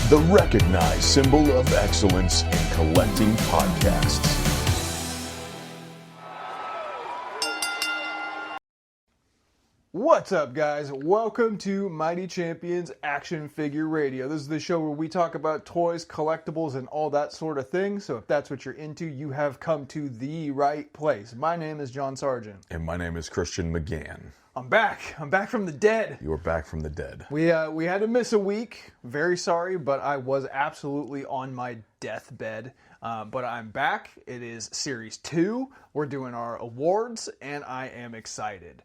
the recognized symbol of excellence in collecting podcasts. What's up, guys? Welcome to Mighty Champions Action Figure Radio. This is the show where we talk about toys, collectibles, and all that sort of thing. So if that's what you're into, you have come to the right place. My name is John Sargent. And my name is Christian McGann. I'm back. I'm back from the dead. You are back from the dead. We had to miss a week. Very sorry, but I was absolutely on my deathbed. But I'm back. It is Series 2. We're doing our awards, and I am excited.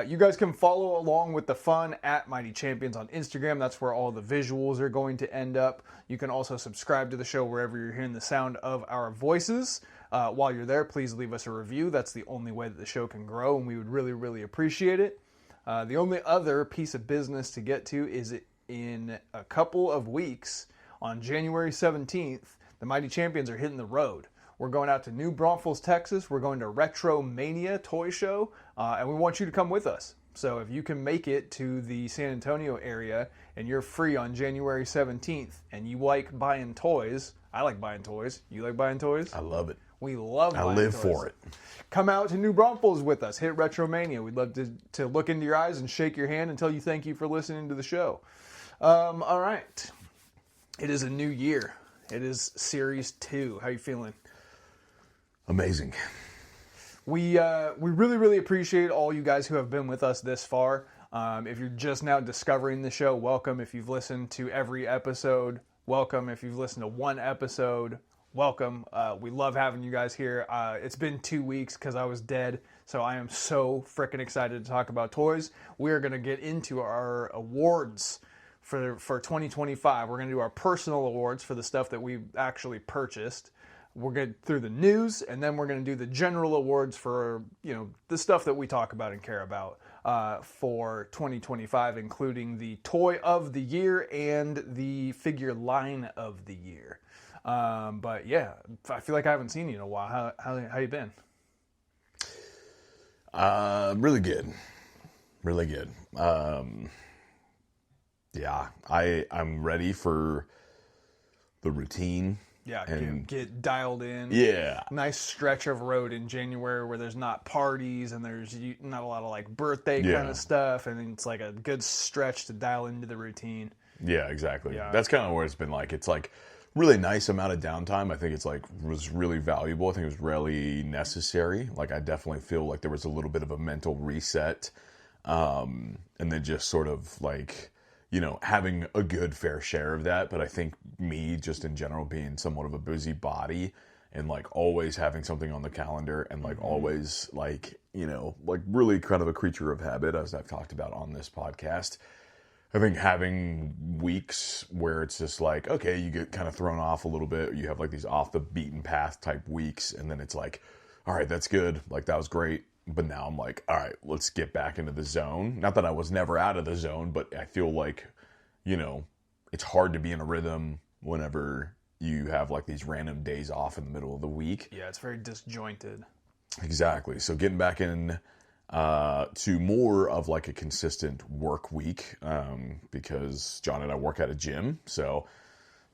You guys can follow along with the fun at Mighty Champions on Instagram. That's where all the visuals are going to end up. You can also subscribe to the show wherever you're hearing the sound of our voices. While you're there, please leave us a review. That's the only way that the show can grow, and we would really, really appreciate it. The only other piece of business to get to is in a couple of weeks, on January 17th, the Mighty Champions are hitting the road. We're going out to New Braunfels, Texas. We're going to Retro Mania Toy Show, and we want you to come with us. So if you can make it to the San Antonio area and you're free on January 17th and you like buying toys, I like buying toys. You like buying toys? I love it. We love buying toys. I live for it. Come out to New Braunfels with us. Hit Retro Mania. We'd love to look into your eyes and shake your hand and tell you thank you for listening to the show. All right. It is a new year. It is Series 2. How you feeling? Amazing. We really, really appreciate all you guys who have been with us this far. If you're just now discovering the show, welcome. If you've listened to every episode, welcome. If you've listened to one episode, welcome. We love having you guys here. It's been 2 weeks because I was dead, so I am so freaking excited to talk about toys. We're going to get into our awards for 2025. We're going to do our personal awards for the stuff that we actually purchased. We're going to through the news, and then we're going to do the general awards for, the stuff that we talk about and care about for 2025, including the Toy of the Year and the Figure Line of the Year. But yeah, I feel like I haven't seen you in a while. How you been? Really good. Really good. Yeah, I'm ready for the routine. Yeah, get dialed in. Yeah. Nice stretch of road in January where there's not parties and there's not a lot of like birthday kind of stuff. And it's like a good stretch to dial into the routine. Yeah, exactly. Yeah. That's kind of where it's been like. It's like really nice amount of downtime. I think it's like was really valuable. I think it was really necessary. Like I definitely feel like there was a little bit of a mental reset. And then just sort of like, having a good fair share of that. But I think me, just in general, being somewhat of a busy body and like always having something on the calendar and like always like, like really kind of a creature of habit, as I've talked about on this podcast. I think having weeks where it's just like, okay, you get kind of thrown off a little bit. You have like these off the beaten path type weeks. And then it's like, all right, that's good. Like that was great. But now I'm like, all right, let's get back into the zone. Not that I was never out of the zone, but I feel like, it's hard to be in a rhythm whenever you have like these random days off in the middle of the week. Yeah, it's very disjointed. Exactly. So getting back in to more of like a consistent work week because John and I work at a gym. So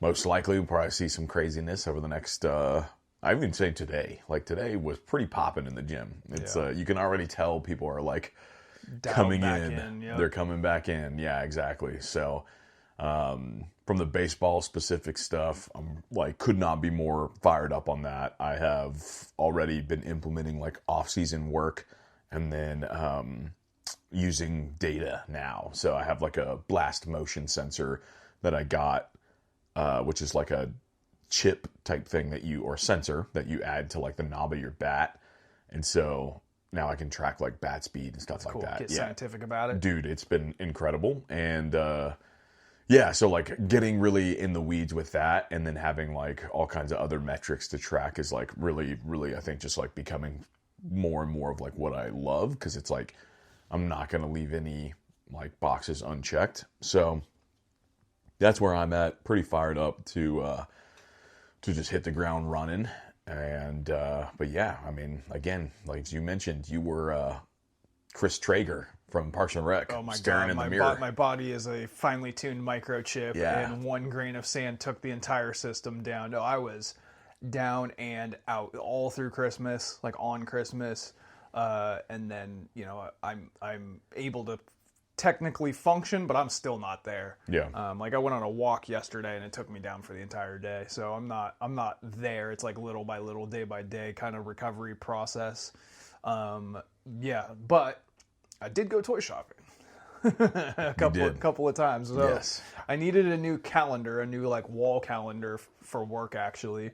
most likely we'll probably see some craziness over the next I even say today. Like today was pretty popping in the gym. It's you can already tell people are like coming in. Yep. They're coming back in. Yeah, exactly. So from the baseball specific stuff, I'm like could not be more fired up on that. I have already been implementing like off-season work and then using data now. So I have like a blast motion sensor that I got, which is like a chip type thing or sensor that you add to like the knob of your bat. And so now I can track like bat speed and stuff. That's like cool. That. Get scientific about it. Dude, it's been incredible. And so like getting really in the weeds with that and then having like all kinds of other metrics to track is like really, really, I think just like becoming more and more of like what I love. Because it's like I'm not going to leave any like boxes unchecked. So that's where I'm at. Pretty fired up to just hit the ground running. And, but yeah, I mean, again, like you mentioned, you were Chris Traeger from Parks and Rec, Oh my staring God, in the mirror. My body is a finely tuned microchip, Yeah. and one grain of sand took the entire system down. No, I was down and out all through Christmas, like on Christmas, and then I'm able to technically function, but I'm still not there. Yeah. Like I went on a walk yesterday, and it took me down for the entire day. So I'm not there. It's like little by little, day by day kind of recovery process. Yeah, but I did go toy shopping a couple of times. So yes. I needed a new calendar, a new like wall calendar for work actually,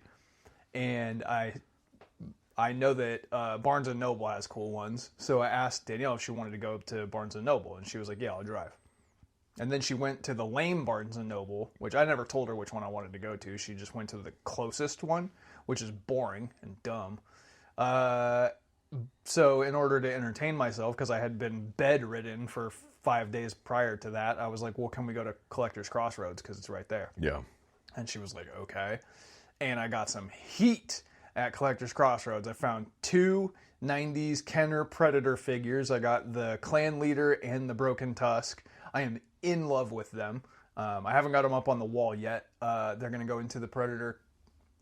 and I know that Barnes & Noble has cool ones, so I asked Danielle if she wanted to go up to Barnes & Noble, and she was like, yeah, I'll drive. And then she went to the lame Barnes & Noble, which I never told her which one I wanted to go to. She just went to the closest one, which is boring and dumb. So in order to entertain myself, because I had been bedridden for 5 days prior to that, I was like, well, can we go to Collector's Crossroads, because it's right there. Yeah. And she was like, okay. And I got some heat at Collector's Crossroads. I found 2 90s Kenner Predator figures. I got the Clan Leader and the Broken Tusk. I am in love with them. I haven't got them up on the wall yet. They're going to go into the Predator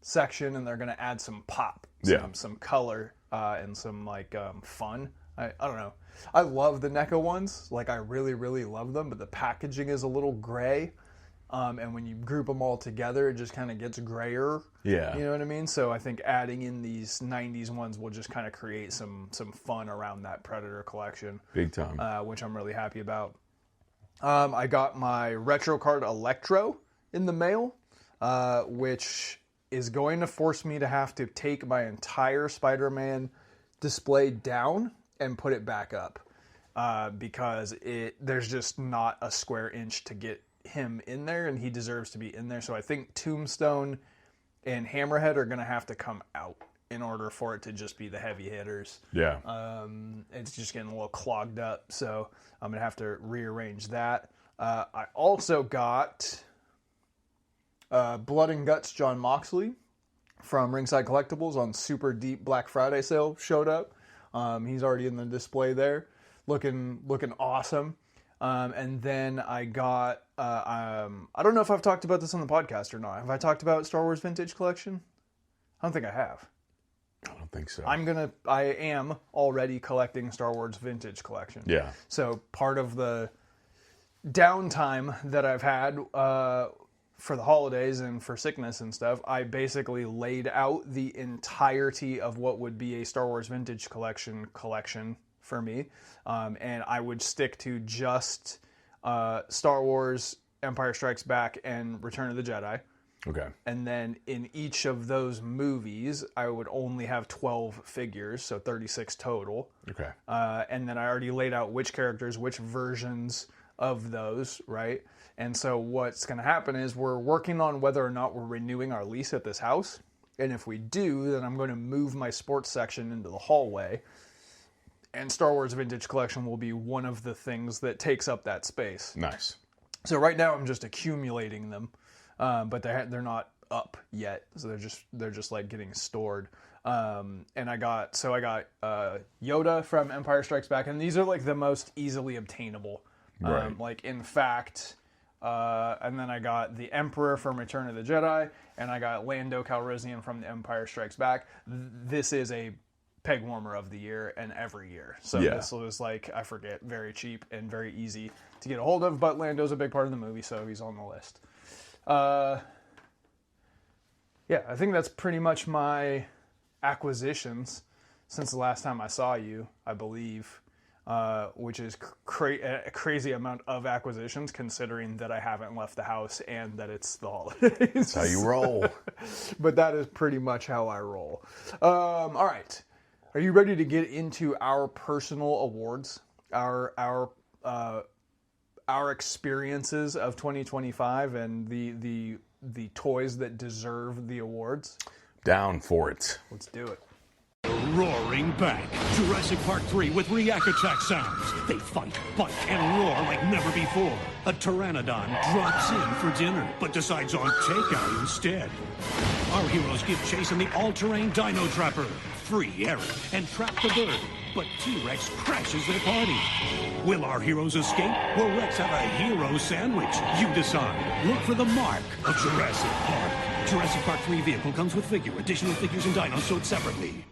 section, and they're going to add some pop, some color, and some like fun. I don't know. I love the NECA ones. Like I really, really love them, but the packaging is a little gray. And when you group them all together, it just kind of gets grayer. Yeah. You know what I mean? So I think adding in these 90s ones will just kind of create some fun around that Predator collection. Big time. Which I'm really happy about. I got my retro card Electro in the mail, which is going to force me to have to take my entire Spider-Man display down and put it back up. Because there's just not a square inch to get him in there, and he deserves to be in there. So I think Tombstone and Hammerhead are going to have to come out in order for it to just be the heavy hitters. Yeah. It's just getting a little clogged up, so I'm going to have to rearrange that. I also got Blood and Guts John Moxley from Ringside Collectibles on Super Deep Black Friday sale showed up. He's already in the display there, looking awesome. And then I got, I don't know if I've talked about this on the podcast or not. Have I talked about Star Wars Vintage Collection? I don't think I have. I don't think so. I am already collecting Star Wars Vintage Collection. Yeah. So part of the downtime that I've had for the holidays and for sickness and stuff, I basically laid out the entirety of what would be a Star Wars Vintage collection for me. And I would stick to just Star Wars, Empire Strikes Back, and Return of the Jedi. Okay. And then in each of those movies, I would only have 12 figures, so 36 total. Okay. And then I already laid out which characters, which versions of those, right? And so what's going to happen is we're working on whether or not we're renewing our lease at this house. And if we do, then I'm going to move my sports section into the hallway. And Star Wars Vintage Collection will be one of the things that takes up that space. Nice. So right now I'm just accumulating them, but they're not up yet. So they're just like getting stored. And I got Yoda from Empire Strikes Back, and these are like the most easily obtainable. Right. Like in fact, and then I got the Emperor from Return of the Jedi, and I got Lando Calrissian from The Empire Strikes Back. This is a peg warmer of the year and every year. So This was like, I forget, very cheap and very easy to get a hold of, but Lando's a big part of the movie, so he's on the list. Yeah, I think that's pretty much my acquisitions since the last time I saw you, I believe, which is a crazy amount of acquisitions considering that I haven't left the house and that it's the holidays. That's how you roll. But that is pretty much how I roll. All right. Are you ready to get into our personal awards? Our experiences of 2025 and the toys that deserve the awards? Down for it. Let's do it. Roaring back. Jurassic Park 3 with react attack sounds. They fight, bite, and roar like never before. A pteranodon drops in for dinner, but decides on takeout instead. Our heroes give chase in the all-terrain Dino Trapper. Free Eric and trap the bird. but T-Rex crashes their party. Will our heroes escape? Will Rex have a hero sandwich? You decide. Look for the mark of Jurassic Park. Jurassic Park 3 vehicle comes with figure. Additional figures and dinos sold separately.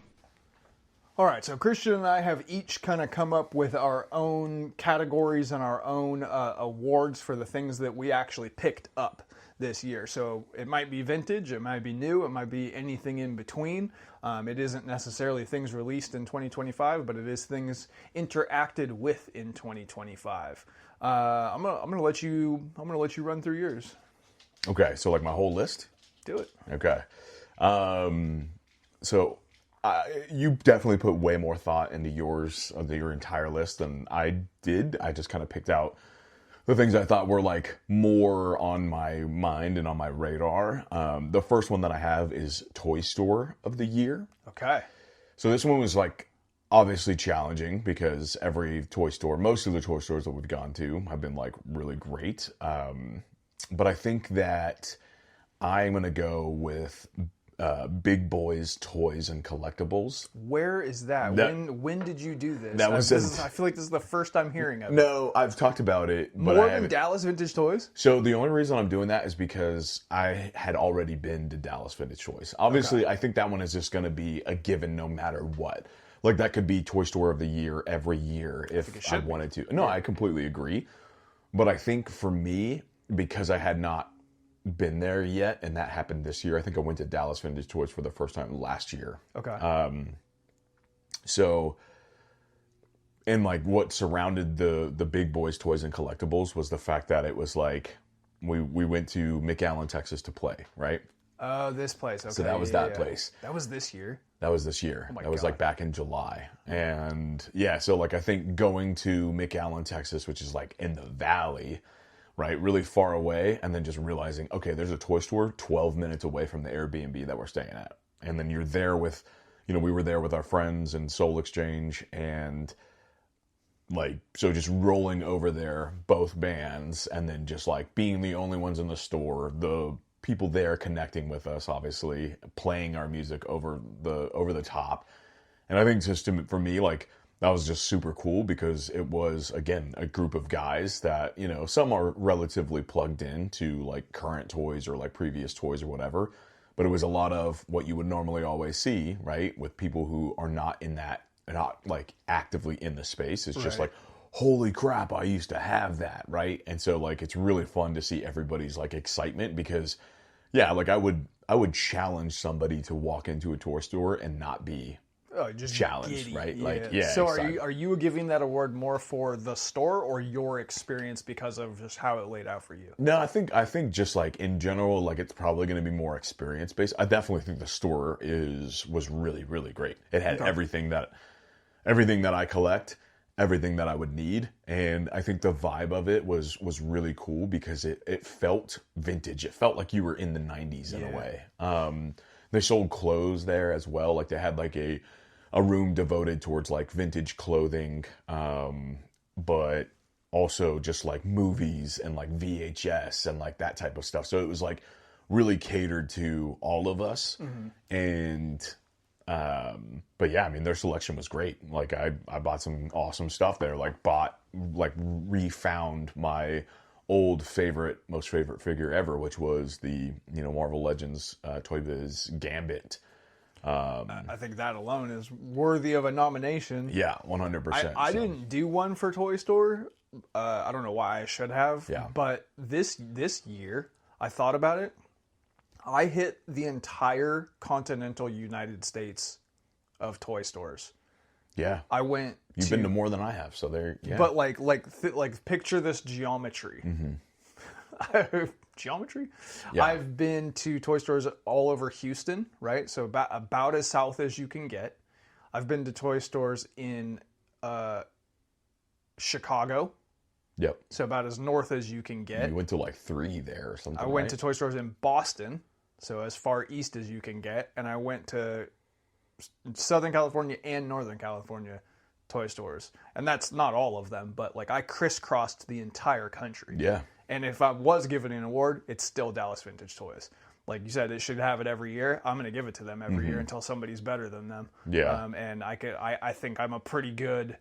All right, so Christian and I have each kind of come up with our own categories and our own awards for the things that we actually picked up this year. So it might be vintage, it might be new, it might be anything in between. It isn't necessarily things released in 2025, but it is things interacted with in 2025. I'm gonna let you run through yours. Okay, so like my whole list? Do it. Okay. So you definitely put way more thought into your entire list than I did. I just kind of picked out the things I thought were like more on my mind and on my radar. The first one that I have is Toy Store of the Year. Okay. So this one was like obviously challenging because every toy store, most of the toy stores that we've gone to have been like really great. But I think that I'm going to go with Big Boys Toys and Collectibles. Where is that? When did you do this? I feel like this is the first time hearing of it. No, I've talked about it, but more than Dallas Vintage Toys. So the only reason I'm doing that is because I had already been to Dallas Vintage Toys. Obviously, okay. I think that one is just going to be a given no matter what. Like that could be Toy Store of the Year every year if I wanted to. No, yeah. I completely agree. But I think for me, because I had not been there yet, and that happened this year. I think I went to Dallas Vintage Toys for the first time last year. Okay. So, and like what surrounded the Big Boys Toys and Collectibles was the fact that it was like we went to McAllen, Texas to play, right? Oh, this place. Okay. So that was that place. That was this year. That was this year. Oh my that was God. like back in July. And yeah, so like I think going to McAllen, Texas, which is like in the valley, right, really far away, and then just realizing, okay, there's a toy store 12 minutes away from the Airbnb that we're staying at. And then you're there with, we were there with our friends and Soul Exchange, and like, so just rolling over there, both bands, and then just like being the only ones in the store, the people there connecting with us, obviously, playing our music over the top. And I think just for me, like, that was just super cool because it was, again, a group of guys that, some are relatively plugged in to like current toys or like previous toys or whatever. But it was a lot of what you would normally always see, right? With people who are not like actively in the space. It's just like, holy crap, I used to have that, right? And so like, it's really fun to see everybody's like excitement because, yeah, like I would challenge somebody to walk into a toy store and not be just challenged, giddy. right? Yeah. Like, yeah. So exactly. are you giving that award more for the store or your experience because of just how it laid out for you? No, I think just like in general, like it's probably going to be more experience based. I definitely think the store was really, really great. It had everything that I collect, everything that I would need, and I think the vibe of it was really cool because it felt vintage. It felt like you were in the 90s in a way. They sold clothes there as well. Like they had like a room devoted towards like vintage clothing, but also just like movies and like VHS and like that type of stuff. So it was like really catered to all of us. Mm-hmm. And but yeah, I mean, their selection was great. Like I bought some awesome stuff there. Refound my most favorite figure ever, which was the Marvel Legends Toy Biz Gambit. I think that alone is worthy of a nomination. Yeah, 100%. I didn't do one for Toy Store. I don't know why I should have. Yeah. But this year, I thought about it. I hit the entire continental United States of toy stores. Yeah. I went. You've been to more than I have, so there. Yeah. But like picture this geometry. Mm-hmm. Geometry? Yeah. I've been to toy stores all over Houston, right? So about as south as you can get. I've been to toy stores in Chicago. Yep. So about as north as you can get. You went to like 3 there or something. I went to toy stores in Boston, so as far east as you can get, and I went to Southern California and Northern California toy stores. And that's not all of them, but like I crisscrossed the entire country. Yeah. And if I was given an award, it's still Dallas Vintage Toys. like you said, it should have it every year. I'm going to give it to them every year until somebody's better than them. Yeah. And I think I'm a pretty good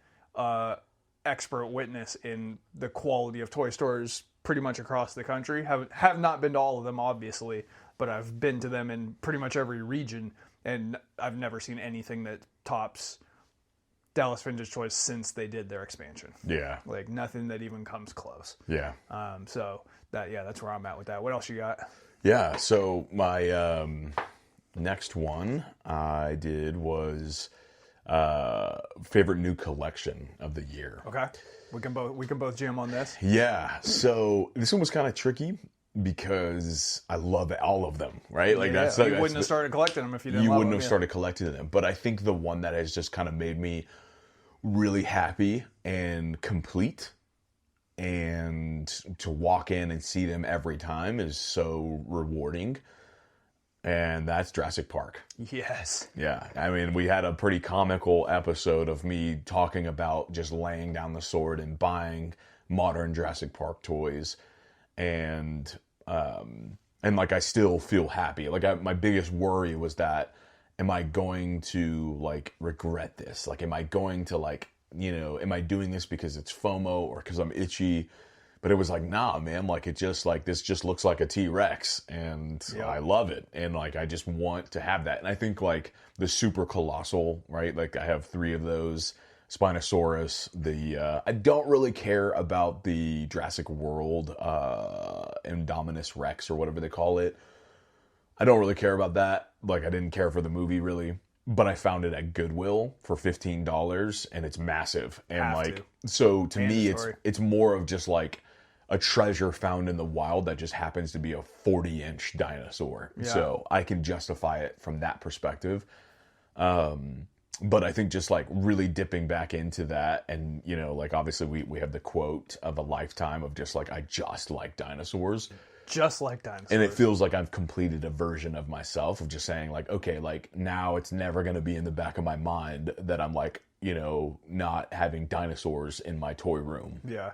expert witness in the quality of toy stores pretty much across the country. Have not been to all of them, obviously, but I've been to them in pretty much every region, and I've never seen anything that tops Dallas Vintage Toys since they did their expansion. Yeah. Like nothing that even comes close. Yeah. So that's where I'm at with that. What else you got? Yeah. So my next one I did was favorite new collection of the year. Okay. We can both jam on this. Yeah. So this one was kind of tricky because I love all of them, right? Like You wouldn't have started collecting them if you didn't. You love wouldn't them, have started collecting them. But I think the one that has just kind of made me really happy and complete, and to walk in and see them every time is so rewarding. And that's Jurassic Park. Yes. Yeah. I mean, we had a pretty comical episode of me talking about just laying down the sword and buying modern Jurassic Park toys. And like, I still feel happy. Like, my biggest worry was that, am I going to, like, regret this? Like, am I going to, like, am I doing this because it's FOMO or because I'm itchy? But it was like, nah, man, like, it just, like, this just looks like a T-Rex, and I love it. And, like, I just want to have that. And I think, like, the Super Colossal, right? Like, I have 3 of those. Spinosaurus, I don't really care about the Jurassic World Indominus Rex or whatever they call it. I don't really care about that. Like, I didn't care for the movie, really. But I found it at Goodwill for $15, and it's massive. And so to me, it's more of just like a treasure found in the wild that just happens to be a 40-inch dinosaur. Yeah. So I can justify it from that perspective. But I think just like really dipping back into that, and like, obviously we have the quote of a lifetime of just like, I just like dinosaurs. Just like dinosaurs. And it feels like I've completed a version of myself of just saying like, okay, like now it's never going to be in the back of my mind that I'm like, not having dinosaurs in my toy room. Yeah.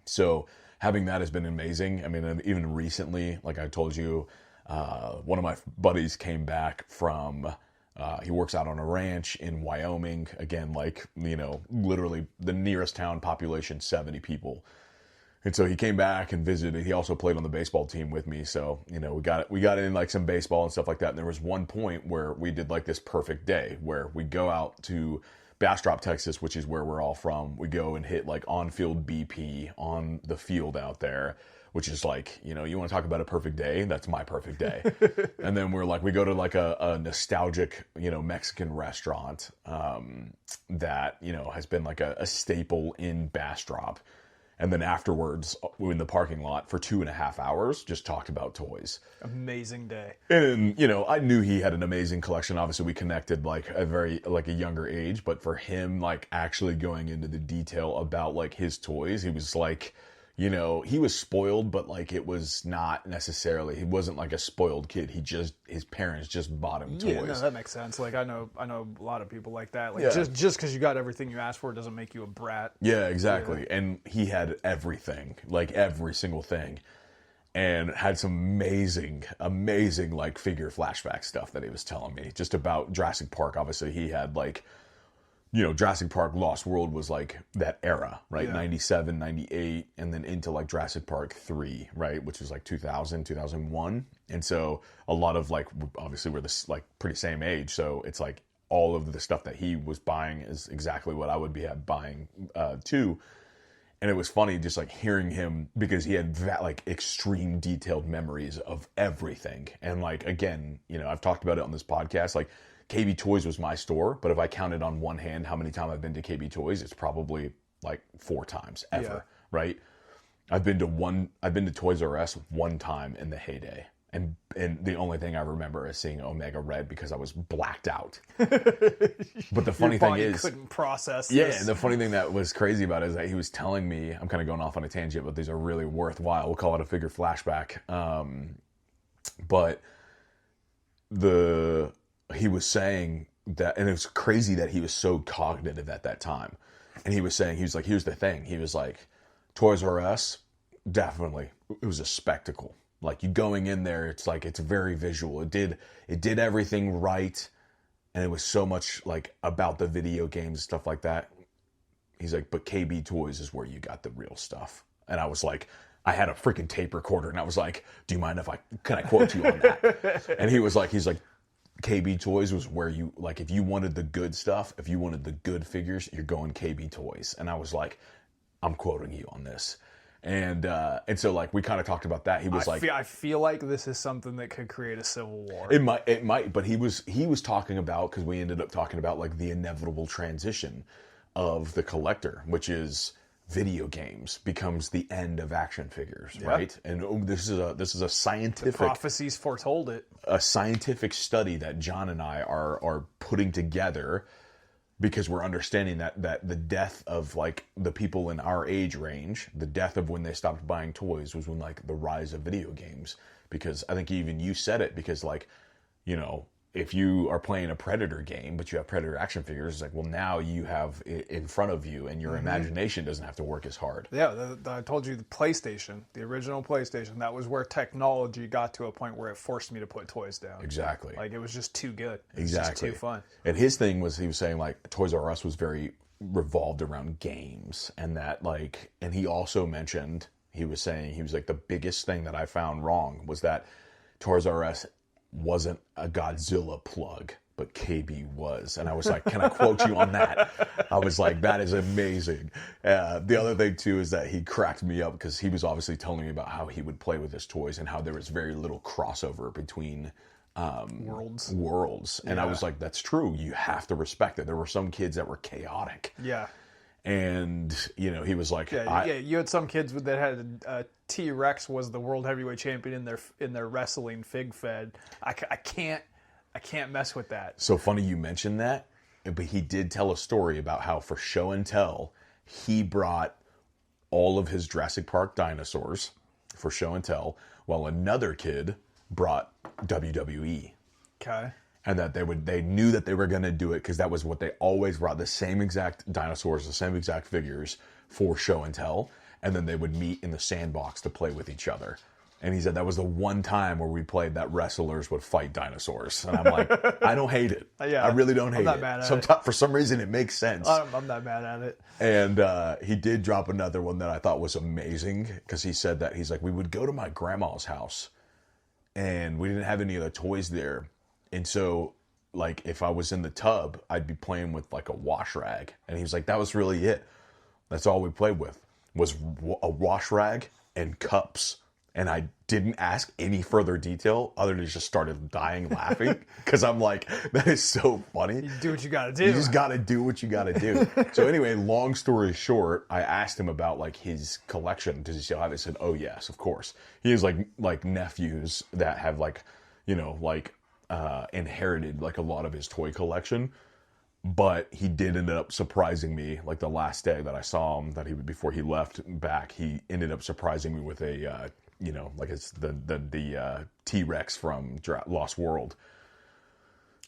So having that has been amazing. I mean, even recently, like I told you, one of my buddies came back from, he works out on a ranch in Wyoming. Again, like, literally the nearest town, population 70 people. And so he came back and visited. He also played on the baseball team with me. So, we got in like some baseball and stuff like that. And there was one point where we did like this perfect day where we go out to Bastrop, Texas, which is where we're all from. We go and hit like on-field BP on the field out there, which is like, you want to talk about a perfect day? That's my perfect day. And then we go to like a nostalgic, Mexican restaurant that, has been like a staple in Bastrop. And then afterwards, we were in the parking lot for 2.5 hours, just talked about toys. Amazing day. And, I knew he had an amazing collection. Obviously, we connected like a younger age. But for him, like actually going into the detail about like his toys, he was like, he was spoiled, but like it was not necessarily, he wasn't like a spoiled kid. His parents just bought him toys. Yeah, no, that makes sense. Like I know a lot of people like that. Like just because you got everything you asked for doesn't make you a brat. Yeah, exactly. Yeah. And he had everything, like every single thing, and had some amazing like figure flashback stuff that he was telling me just about Jurassic Park. Obviously, he had like, Jurassic Park Lost World was like that era, right? Yeah. 97, 98, and then into like Jurassic Park 3, right? Which was like 2000, 2001. And so a lot of like, obviously we're this like pretty same age. So it's like all of the stuff that he was buying is exactly what I would be buying too. And it was funny just like hearing him because he had that like extreme detailed memories of everything. And like, again, I've talked about it on this podcast, like, KB Toys was my store, but if I counted on one hand how many times I've been to KB Toys, it's probably like 4 times ever, right? I've been to Toys R Us one time in the heyday. And the only thing I remember is seeing Omega Red because I was blacked out. But the funny thing is, couldn't process this. Yeah, and the funny thing that was crazy about it is that he was telling me, I'm kind of going off on a tangent, but these are really worthwhile. We'll call it a figure flashback. But he was saying that, and it was crazy that he was so cognitive at that time. And he was saying, he was like, here's the thing. He was like, Toys R Us, definitely, it was a spectacle. Like, you going in there, it's like, it's very visual. It did everything right, and it was so much like about the video games, stuff like that. He's like, but KB Toys is where you got the real stuff. And I was like, I had a freaking tape recorder, and I was like, do you mind if can I quote you on that? And he's like, KB Toys was where you, like, if you wanted the good stuff, if you wanted the good figures, you're going KB Toys. And I was like, I'm quoting you on this. And so, like, we kind of talked about that. He was I feel like this is something that could create a civil war. It might, but he was talking about, because we ended up talking about, like, the inevitable transition of the collector, which is video games becomes the end of action figures, right? And this is a scientific, the prophecies foretold it. A scientific study that John and I are putting together, because we're understanding that the death of, like, the people in our age range, the death of when they stopped buying toys was when, like, the rise of video games. Because I think even you said it, because, like, you know, if you are playing a Predator game, but you have Predator action figures, it's like, well, now you have it in front of you, and your imagination doesn't have to work as hard. Yeah, I told you the PlayStation, the original PlayStation, that was where technology got to a point where it forced me to put toys down. Exactly. Like, it was just too good. It was exactly. just too fun. And his thing was, he was saying, like, Toys R Us was very revolved around games, and that, like, and he also mentioned, he was like, the biggest thing that I found wrong was that Toys R Us wasn't a Godzilla plug, but KB was. And I was like, can I quote you on that? I was like, that is amazing. The other thing, too, is that he cracked me up, because he was obviously telling me about how he would play with his toys and how there was very little crossover between worlds. And I was like, that's true. You have to respect it. There were some kids that were chaotic. Yeah. And, you know, he was like... you had some kids that had T-Rex was the world heavyweight champion in their wrestling fig fed. I can't mess with that. So funny you mentioned that, but he did tell a story about how, for show and tell, he brought all of his Jurassic Park dinosaurs for show and tell, while another kid brought WWE. Okay. And that they knew that they were going to do it, because that was what they always brought, the same exact dinosaurs, the same exact figures for show and tell. And then they would meet in the sandbox to play with each other. And he said that was the one time where we played that wrestlers would fight dinosaurs. And I'm like, I don't hate it. Yeah, I really don't hate it. I'm not mad at it. For some reason, it makes sense. I'm not mad at it. And he did drop another one that I thought was amazing, because he said that, he's like, we would go to my grandma's house, and we didn't have any of the toys there. And so, like, if I was in the tub, I'd be playing with, like, a wash rag. And he was like, that was really it. That's all we played with, was a wash rag and cups. And I didn't ask any further detail, other than just started dying laughing, because I'm like, that is so funny. You do what you got to do. You just got to do what you got to do. So anyway, long story short, I asked him about, like, his collection. Does he still have it? He said, oh, yes, of course. He has, like nephews that have, like, you know, like, inherited, like, a lot of his toy collection. But he did end up surprising me, like, the last day that I saw him, before he left back, he ended up surprising me with a, you know, like, it's the T-Rex from Lost World.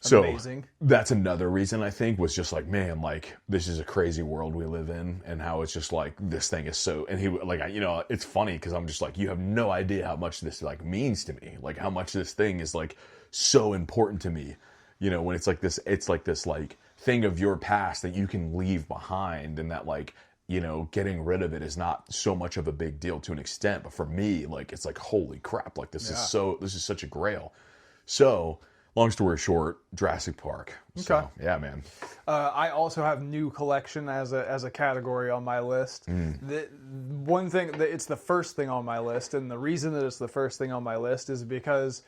So amazing. That's another reason, I think, was just like, man, like, this is a crazy world we live in, and how it's just like, this thing is so, and he, like, you know, it's funny, because I'm just like, you have no idea how much this, like, means to me, like, how much this thing is, like, so important to me, you know, when it's like this, like, thing of your past that you can leave behind, and that, like, you know, getting rid of it is not so much of a big deal to an extent, but for me, like, it's like, holy crap, like, this is such a grail. So, long story short, Jurassic Park. So, okay. Yeah, man. I also have new collection as a category on my list. The one thing, it's the first thing on my list, and the reason that it's the first thing on my list is because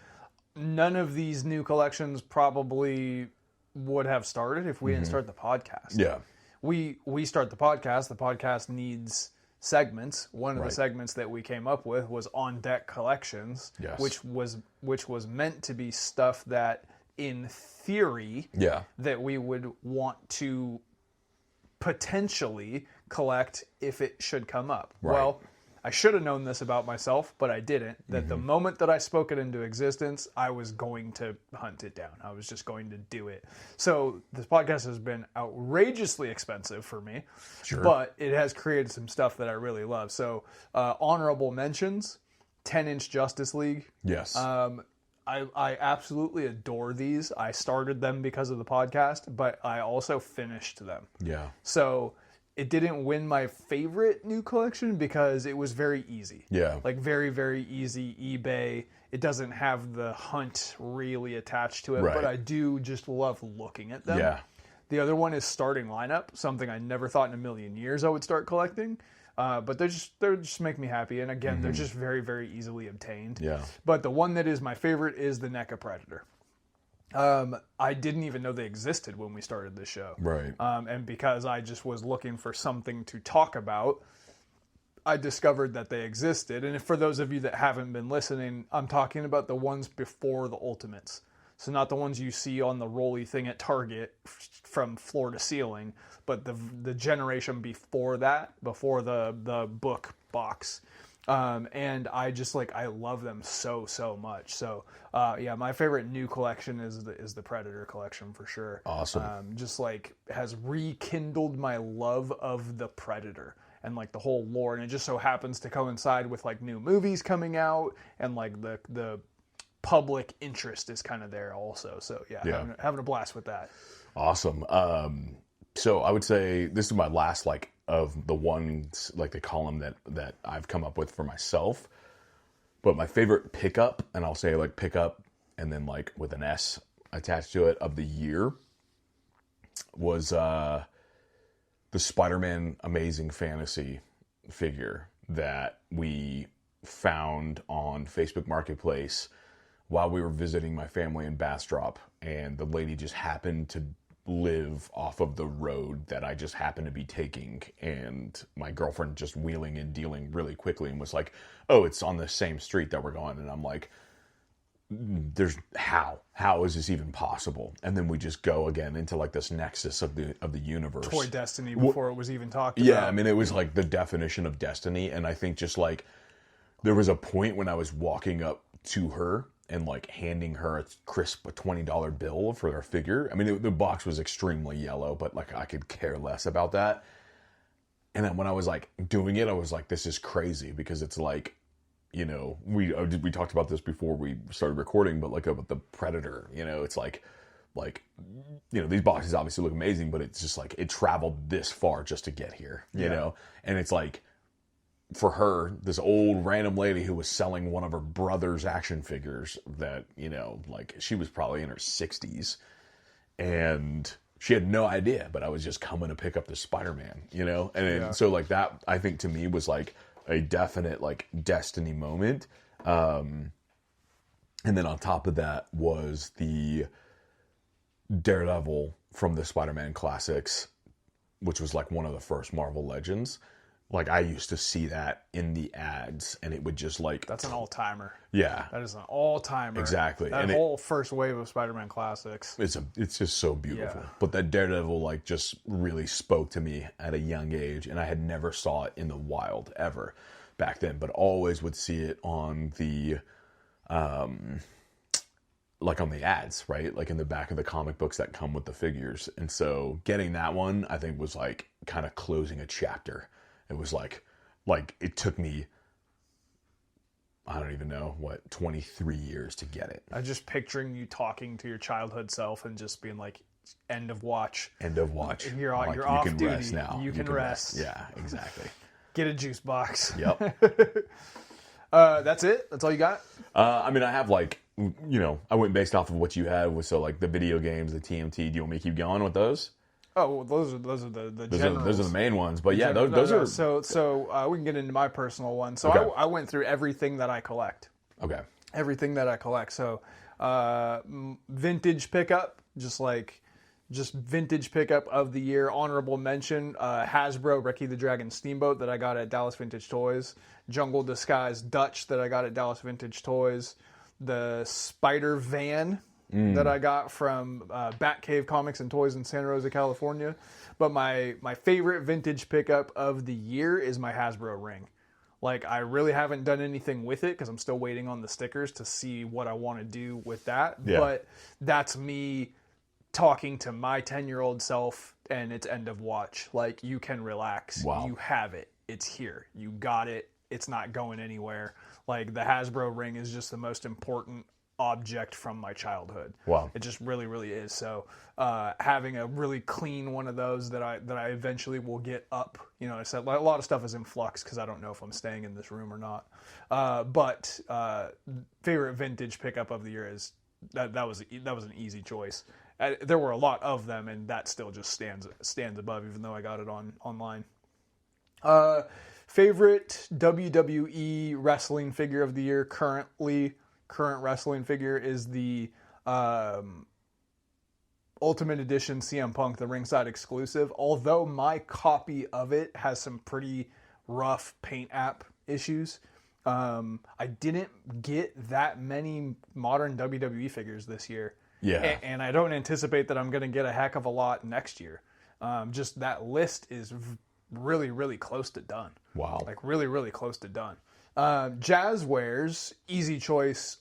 none of these new collections probably would have started if we didn't start the podcast. Yeah. We start the podcast. The podcast needs segments. One of the segments that we came up with was on deck collections, yes. which was meant to be stuff that, in theory, that we would want to potentially collect if it should come up. Right. Well, I should have known this about myself, but I didn't. That the moment that I spoke it into existence, I was going to hunt it down. I was just going to do it. So this podcast has been outrageously expensive for me, but it has created some stuff that I really love. So honorable mentions, 10-inch Justice League. Yes. I absolutely adore these. I started them because of the podcast, but I also finished them. Yeah. So it didn't win my favorite new collection because it was very easy. Yeah. Like very, very easy eBay. It doesn't have the hunt really attached to it, Right. but I do just love looking at them. Yeah. The other one is Starting Lineup, something I never thought in a million years I would start collecting. But they just make me happy. And again, they're just very, very easily obtained. Yeah. But the one that is my favorite is the NECA Predator. I didn't even know they existed when we started this show. Right. And because I just was looking for something to talk about, I discovered that they existed. And for those of you that haven't been listening, I'm talking about the ones before the Ultimates. So not the ones you see on the rolly thing at Target from floor to ceiling, but the generation before that, before the book box. And I just I love them so much. So yeah, my favorite new collection is the Predator collection for sure. Awesome. Just has rekindled my love of the Predator and the whole lore, and it just so happens to coincide with new movies coming out and the public interest is kind of there also. So yeah. Having a blast with that. Awesome. So I would say this is my last of the ones the column that I've come up with for myself. But my favorite pickup, and I'll say pickup and then with an S attached to it, of the year was the Spider-Man Amazing Fantasy figure that we found on Facebook Marketplace while we were visiting my family in Bastrop, and the lady just happened to live off of the road that I just happened to be taking, and my girlfriend just wheeling and dealing really quickly and was like, oh, it's on the same street that we're going. And I'm like, how is this even possible? And then we just go again into this nexus of the universe. Toy Destiny before it was even talked about. Yeah, I mean, it was the definition of destiny. And I think just there was a point when I was walking up to her and handing her a crisp $20 bill for her figure. I mean, the box was extremely yellow, but I could care less about that. And then when I was doing it, I was like, this is crazy, because it's we talked about this before we started recording, but about the Predator, it's these boxes obviously look amazing, but it's just it traveled this far just to get here, you know? And it's for her, this old random lady who was selling one of her brother's action figures that, she was probably in her 60s, and she had no idea, but I was just coming to pick up the Spider-Man, And so that, I think, to me was a definite destiny moment. And then on top of that was the Daredevil from the Spider-Man classics, which was one of the first Marvel Legends. I used to see that in the ads, and it would just That's an all-timer. Yeah. That is an all-timer. Exactly. That whole first wave of Spider-Man classics. It's just so beautiful. Yeah. But that Daredevil just really spoke to me at a young age, and I had never saw it in the wild ever back then, but always would see it on the on the ads, right? In the back of the comic books that come with the figures. And so getting that one, I think, was kind of closing a chapter. It was it took me, I don't even know, 23 years to get it. I'm just picturing you talking to your childhood self and just being end of watch. End of watch. You're off you can duty. Rest now. You can rest. Yeah, exactly. Get a juice box. Yep. That's it? That's all you got? I mean, I have I went based off of what you had with, the video games, the TMT. Do you want me to keep going with those? Oh, well, those are the generals. Those are the main ones, but yeah, those are. So we can get into my personal one. So Okay. I went through everything that I collect. Okay. Everything that I collect. So vintage pickup, just vintage pickup of the year. Honorable mention: Hasbro Ricky the Dragon Steamboat that I got at Dallas Vintage Toys. Jungle Disguise Dutch that I got at Dallas Vintage Toys. The Spider Van that I got from Batcave Comics and Toys in Santa Rosa, California. But my favorite vintage pickup of the year is my Hasbro ring. I really haven't done anything with it because I'm still waiting on the stickers to see what I want to do with that. Yeah. But that's me talking to my 10-year-old self, and it's end of watch. You can relax. Wow. You have it. It's here. You got it. it's not going anywhere. Like the Hasbro ring is just the most important object from my childhood. Wow. It just really, really is. So having a really clean one of those that I eventually will get up, I said a lot of stuff is in flux because I don't know if I'm staying in this room or not. But favorite vintage pickup of the year is that was an easy choice. There were a lot of them, and that still just stands above, even though I got it online. Favorite WWE wrestling figure of the year current wrestling figure is the Ultimate Edition CM Punk, the ringside exclusive. Although my copy of it has some pretty rough paint app issues, I didn't get that many modern WWE figures this year. Yeah. And I don't anticipate that I'm going to get a heck of a lot next year. Just that list is really, really close to done. Wow. Like really, really close to done. Jazwares, easy choice,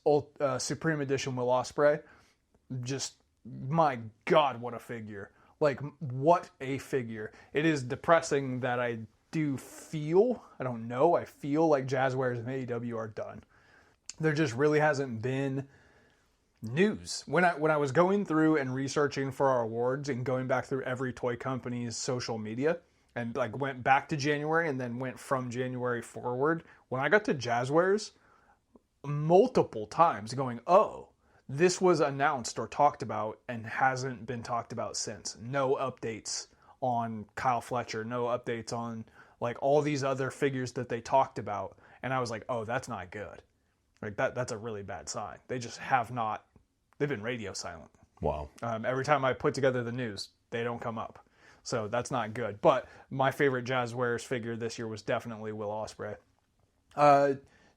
Supreme Edition Will Ospreay. Just, my God, what a figure. Like, what a figure. It is depressing that I feel like Jazwares and AEW are done. There just really hasn't been news. When I was going through and researching for our awards and going back through every toy company's social media, and like went back to January and then went from January forward, when I got to Jazwares, multiple times going, oh, this was announced or talked about and hasn't been talked about since. No updates on Kyle Fletcher, no updates on like all these other figures that they talked about. And I was like, oh, that's not good. Like that's a really bad sign. They just they've been radio silent. Wow. Every time I put together the news, they don't come up. So that's not good. But my favorite Jazwares figure this year was definitely Will Ospreay.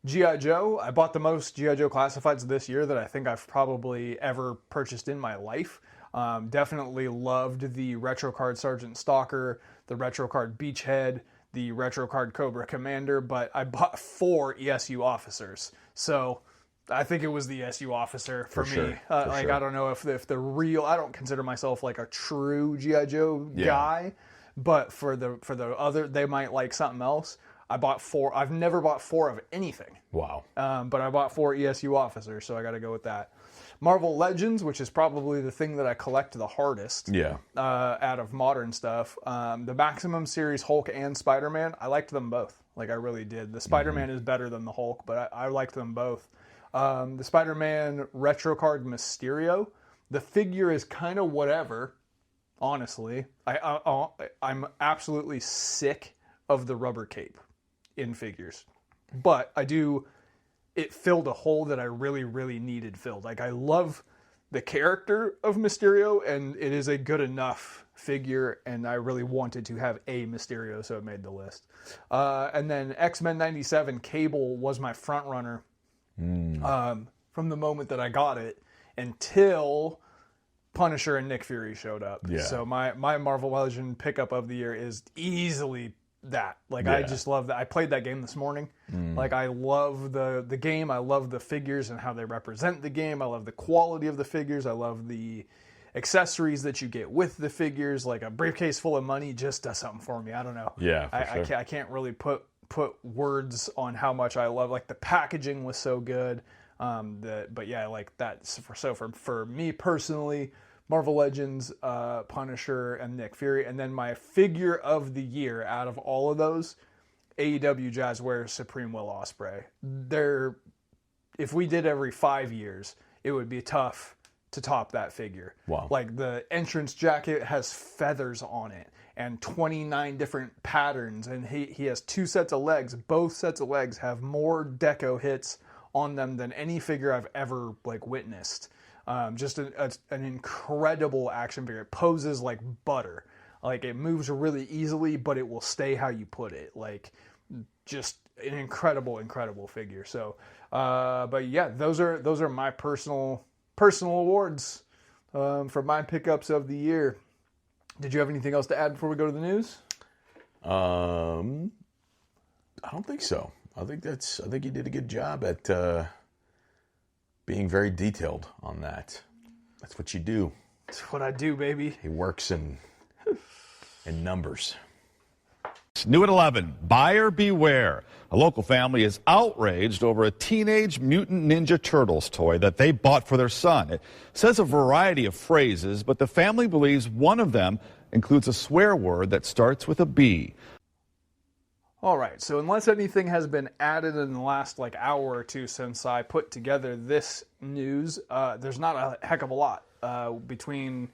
G.I. Joe. I bought the most G.I. Joe Classifieds this year that I think I've probably ever purchased in my life. Definitely loved the Retro Card Sergeant Stalker, the Retro Card Beachhead, the Retro Card Cobra Commander, but I bought 4 ESU officers. So I think it was the SU officer for me. Sure. I don't know if the real, I don't consider myself like a true G.I. Joe guy, but for the other, they might like something else. I bought 4. I've never bought 4 of anything. Wow. But I bought 4 ESU officers, so I got to go with that. Marvel Legends, which is probably the thing that I collect the hardest. Yeah. Out of modern stuff. The Maximum Series Hulk and Spider-Man, I liked them both. Like I really did. The Spider-Man is better than the Hulk, but I liked them both. The Spider-Man Retro Card Mysterio, the figure is kind of whatever, honestly. I'm absolutely sick of the rubber cape in figures. But it filled a hole that I really, really needed filled. Like I love the character of Mysterio, and it is a good enough figure, and I really wanted to have a Mysterio, so it made the list. And then X-Men 97 Cable was my front runner. From the moment that I got it until Punisher and Nick Fury showed up. Yeah. So my Marvel Legend pickup of the year is easily that. Like I just love that. I played that game this morning. Like I love the game. I love the figures and how they represent the game. I love the quality of the figures. I love the accessories that you get with the figures. Like a briefcase full of money just does something for me. I don't know. Yeah, sure. I can't really put words on how much I love. Like the packaging was so good. But yeah, like that. So for me personally, Marvel Legends, Punisher, and Nick Fury, and then my figure of the year out of all of those, AEW Jazwares Supreme Will Ospreay. If we did every 5 years, it would be tough to top that figure. Wow. Like the entrance jacket has feathers on it and 29 different patterns, and he has 2 sets of legs. Both sets of legs have more deco hits on them than any figure I've ever like witnessed. Just an incredible action figure. It poses like butter. Like it moves really easily, but it will stay how you put it. Like just an incredible figure. So, but yeah, those are my personal awards for my pickups of the year. Did you have anything else to add before we go to the news? I don't think so. I think you did a good job at being very detailed on that. That's what you do. That's what I do, baby. He works in numbers. New at 11, buyer beware. A local family is outraged over a Teenage Mutant Ninja Turtles toy that they bought for their son. It says a variety of phrases, but the family believes one of them includes a swear word that starts with a B. All right, so unless anything has been added in the last hour or two since I put together this news, there's not a heck of a lot between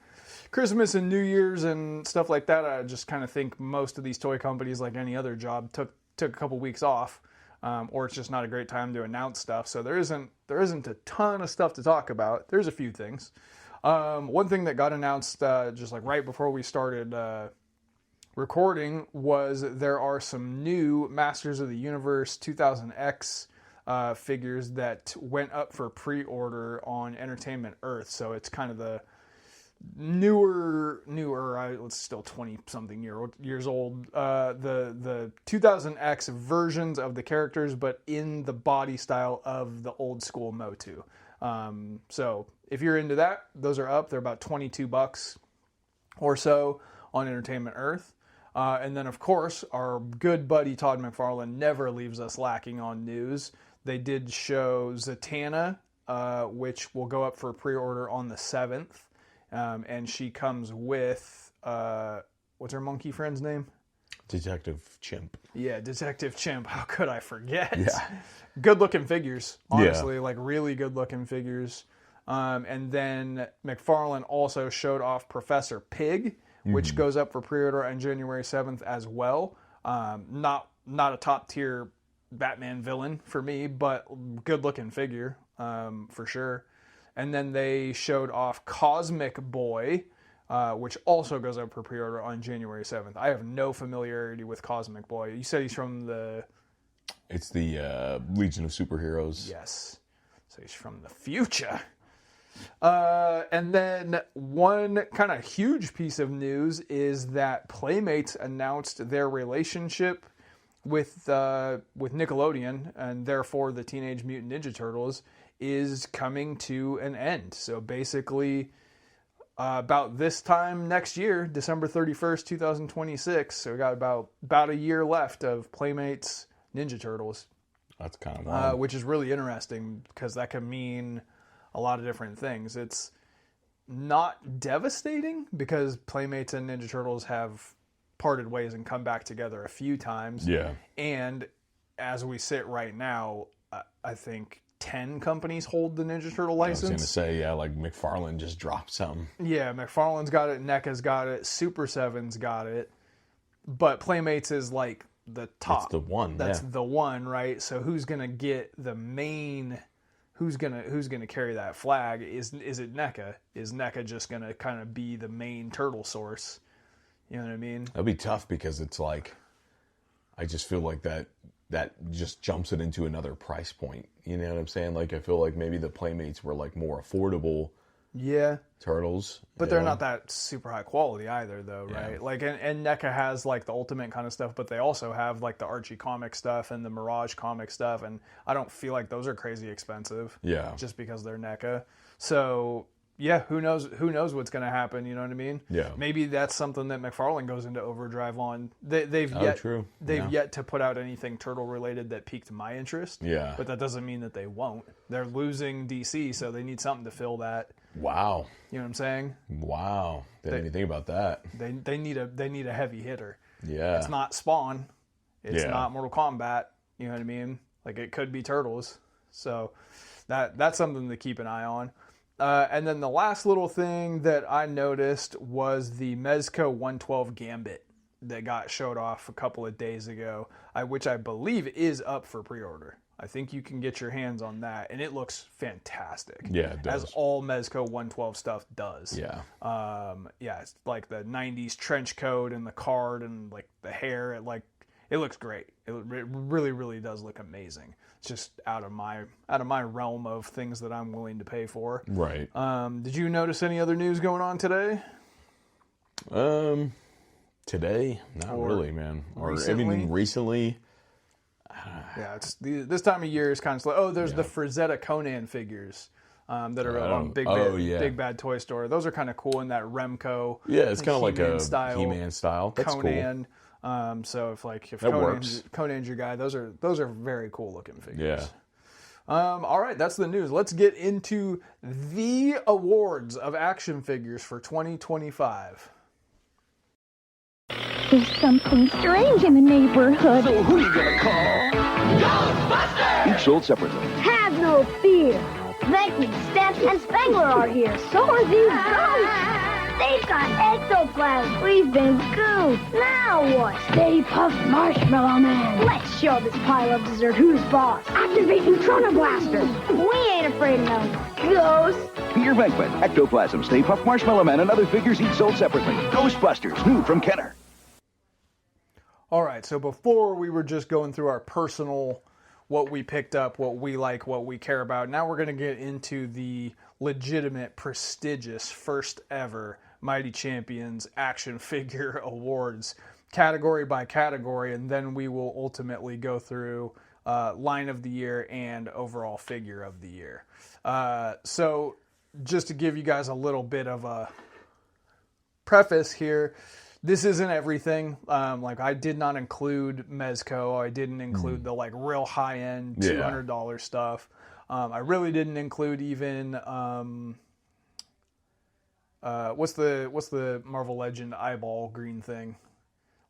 Christmas and New Year's and stuff like that. I just kind of think most of these toy companies, like any other job, took a couple weeks off, or it's just not a great time to announce stuff. So there isn't a ton of stuff to talk about. There's a few things. One thing that got announced just right before we started recording was there are some new Masters of the Universe 2000X figures that went up for pre-order on Entertainment Earth. So it's kind of the newer, it's still 20-something years old, the 2000X versions of the characters, but in the body style of the old school Motu. So if you're into that, those are up. They're about $22 or so on Entertainment Earth. And then, of course, our good buddy Todd McFarlane never leaves us lacking on news. They did show Zatanna, which will go up for pre-order on the 7th. And she comes with, what's her monkey friend's name? Detective Chimp. Yeah, Detective Chimp. How could I forget? Yeah. Good-looking figures, honestly. Really good-looking figures. And then McFarlane also showed off Professor Pig, which goes up for pre-order on January 7th as well. Not a top-tier Batman villain for me, but good-looking figure for sure. And then they showed off Cosmic Boy, which also goes up for pre-order on January 7th. I have no familiarity with Cosmic Boy. You said he's from the... It's the Legion of Superheroes. Yes. So he's from the future. And then one kind of huge piece of news is that Playmates announced their relationship with Nickelodeon, and therefore the Teenage Mutant Ninja Turtles is coming to an end. So basically, about this time next year, December 31st, 2026, so we got about a year left of Playmates Ninja Turtles. That's kind of wild. Which is really interesting because that can mean a lot of different things. It's not devastating because Playmates and Ninja Turtles have parted ways and come back together a few times. Yeah. And as we sit right now, I think 10 companies hold the Ninja Turtle license. I was going to say, yeah, McFarlane just dropped some. Yeah, McFarlane's got it, NECA's got it, Super 7's got it. But Playmates is the top. That's the one. That's the one, right? So who's going to get the main... Who's gonna carry that flag? Is it NECA? Is NECA just gonna kind of be the main turtle source? You know what I mean? That'd be tough because it's I just feel like that just jumps it into another price point. You know what I'm saying? I feel like maybe the Playmates were more affordable. Yeah. Turtles. But they're not that super high quality either, though, right? Yeah. And NECA has the Ultimate kind of stuff, but they also have the Archie comic stuff and the Mirage comic stuff, and I don't feel like those are crazy expensive. Yeah. Just because they're NECA. So yeah, who knows what's going to happen? You know what I mean? Yeah. Maybe that's something that McFarlane goes into overdrive on. They've yet to put out anything turtle related that piqued my interest. Yeah. But that doesn't mean that they won't. They're losing DC, so they need something to fill that. Wow. You know what I'm saying? Wow. Didn't even think about that. They need a heavy hitter. Yeah. It's not Spawn. It's not Mortal Kombat. You know what I mean? It could be Turtles. So that's something to keep an eye on. And then the last little thing that I noticed was the Mezco 112 Gambit that got showed off a couple of days ago, which I believe is up for pre-order. I think you can get your hands on that, and it looks fantastic. Yeah, it does. As all Mezco 112 stuff does. Yeah. It's the 90s trench coat and the card and the hair. It looks great. It really, really does look amazing. It's just out of my realm of things that I'm willing to pay for. Right. Did you notice any other news going on today? Today? Not really, man. Or recently? anything recently? Yeah, it's this time of year is kind of slow. Oh, there's the Frazetta Conan figures that are on Big Bad Toy Store. Those are kind of cool in that Remco. Yeah, it's kind of like a style. He-Man style. That's Conan. So if that works. Conan's your guy, those are very cool looking figures. Yeah. All right, that's the news. Let's get into the awards of action figures for 2025. There's something strange in the neighborhood. So who you gonna call? Ghostbusters! Each sold separately. Have no fear. Venkman, Stamps, and Spangler are here. So are these ghosts. They've got ectoplasm. We've been goofed. Now what? Stay Puft Marshmallow Man. Let's show this pile of dessert who's boss. Activate Neutrona Blaster. We ain't afraid of no ghosts. Peter Venkman, Ectoplasm, Stay Puft Marshmallow Man, and other figures each sold separately. Ghostbusters, new from Kenner. All right, so before we were just going through our personal, what we picked up, what we like, what we care about. Now we're going to get into the legitimate, prestigious, first ever Mighty Champions action figure awards, category by category, and then we will ultimately go through line of the year and overall figure of the year. So just to give you guys a little bit of a preface here, this isn't everything. Like I did not include Mezco. I didn't include the like real high end $200 stuff. I really didn't include even what's the Marvel Legend eyeball green thing,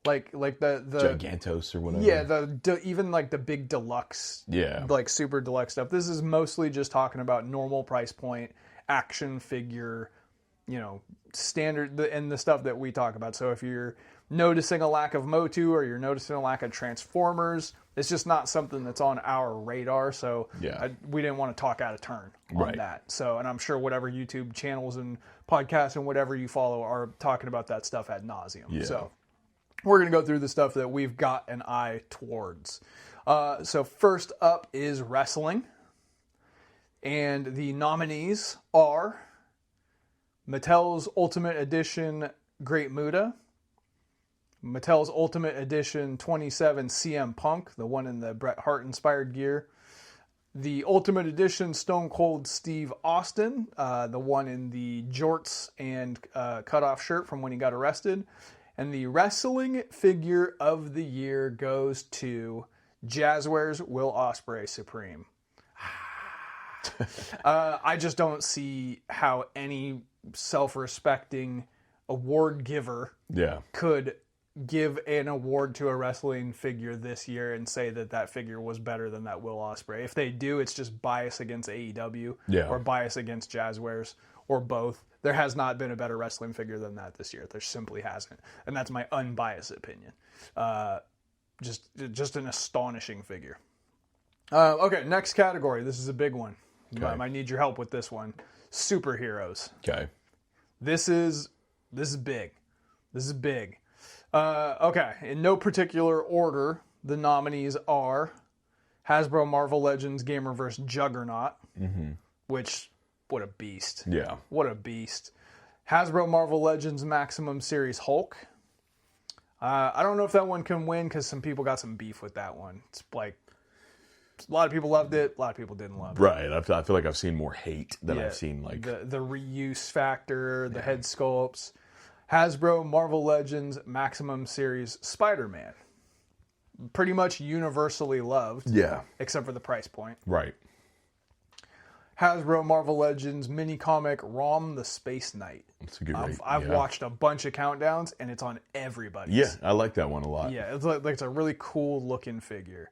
like the Gigantos or whatever. Yeah, even like the big deluxe, like super deluxe stuff. This is mostly just talking about normal price point action figure, standard and the stuff that we talk about. So if you're noticing a lack of Motu or you're noticing a lack of Transformers, it's just not something that's on our radar. So we didn't want to talk out of turn on that. So, and I'm sure whatever YouTube channels and podcasts and whatever you follow are talking about that stuff ad nauseum. Yeah. So we're going to go through the stuff that we've got an eye towards. So first up is wrestling. And the nominees are Mattel's Ultimate Edition Great Muta, Mattel's Ultimate Edition 27 CM Punk, the one in the Bret Hart inspired gear, the Ultimate Edition Stone Cold Steve Austin, the one in the jorts and cutoff shirt from when he got arrested, and the wrestling figure of the year goes to Jazwares Will Ospreay Supreme. I just don't see how any self-respecting award giver could give an award to a wrestling figure this year and say that that figure was better than that Will Ospreay. If they do, it's just bias against AEW or bias against Jazwares or both. There has not been a better wrestling figure than that this year. There simply hasn't. And that's my unbiased opinion. Just an astonishing figure. Okay, next category. This is a big one. Okay. I need your help with this one. Superheroes. Okay. This is big. This is big. Okay, in no particular order, the nominees are Hasbro Marvel Legends Gamerverse Juggernaut, which, what a beast. Yeah. What a beast. Hasbro Marvel Legends Maximum Series Hulk. I don't know if that one can win because some people got some beef with that one. It's like, a lot of people loved it, a lot of people didn't love it. Right. I feel like I've seen more hate than I've seen like the reuse factor, the head sculpts. Hasbro Marvel Legends Maximum Series Spider-Man. Pretty much universally loved. Yeah. Except for the price point. Right. Hasbro Marvel Legends mini comic Rom the Space Knight. That's a good I've watched a bunch of countdowns and it's on everybody's. Yeah, I like that one a lot. Yeah, it's a really cool looking figure.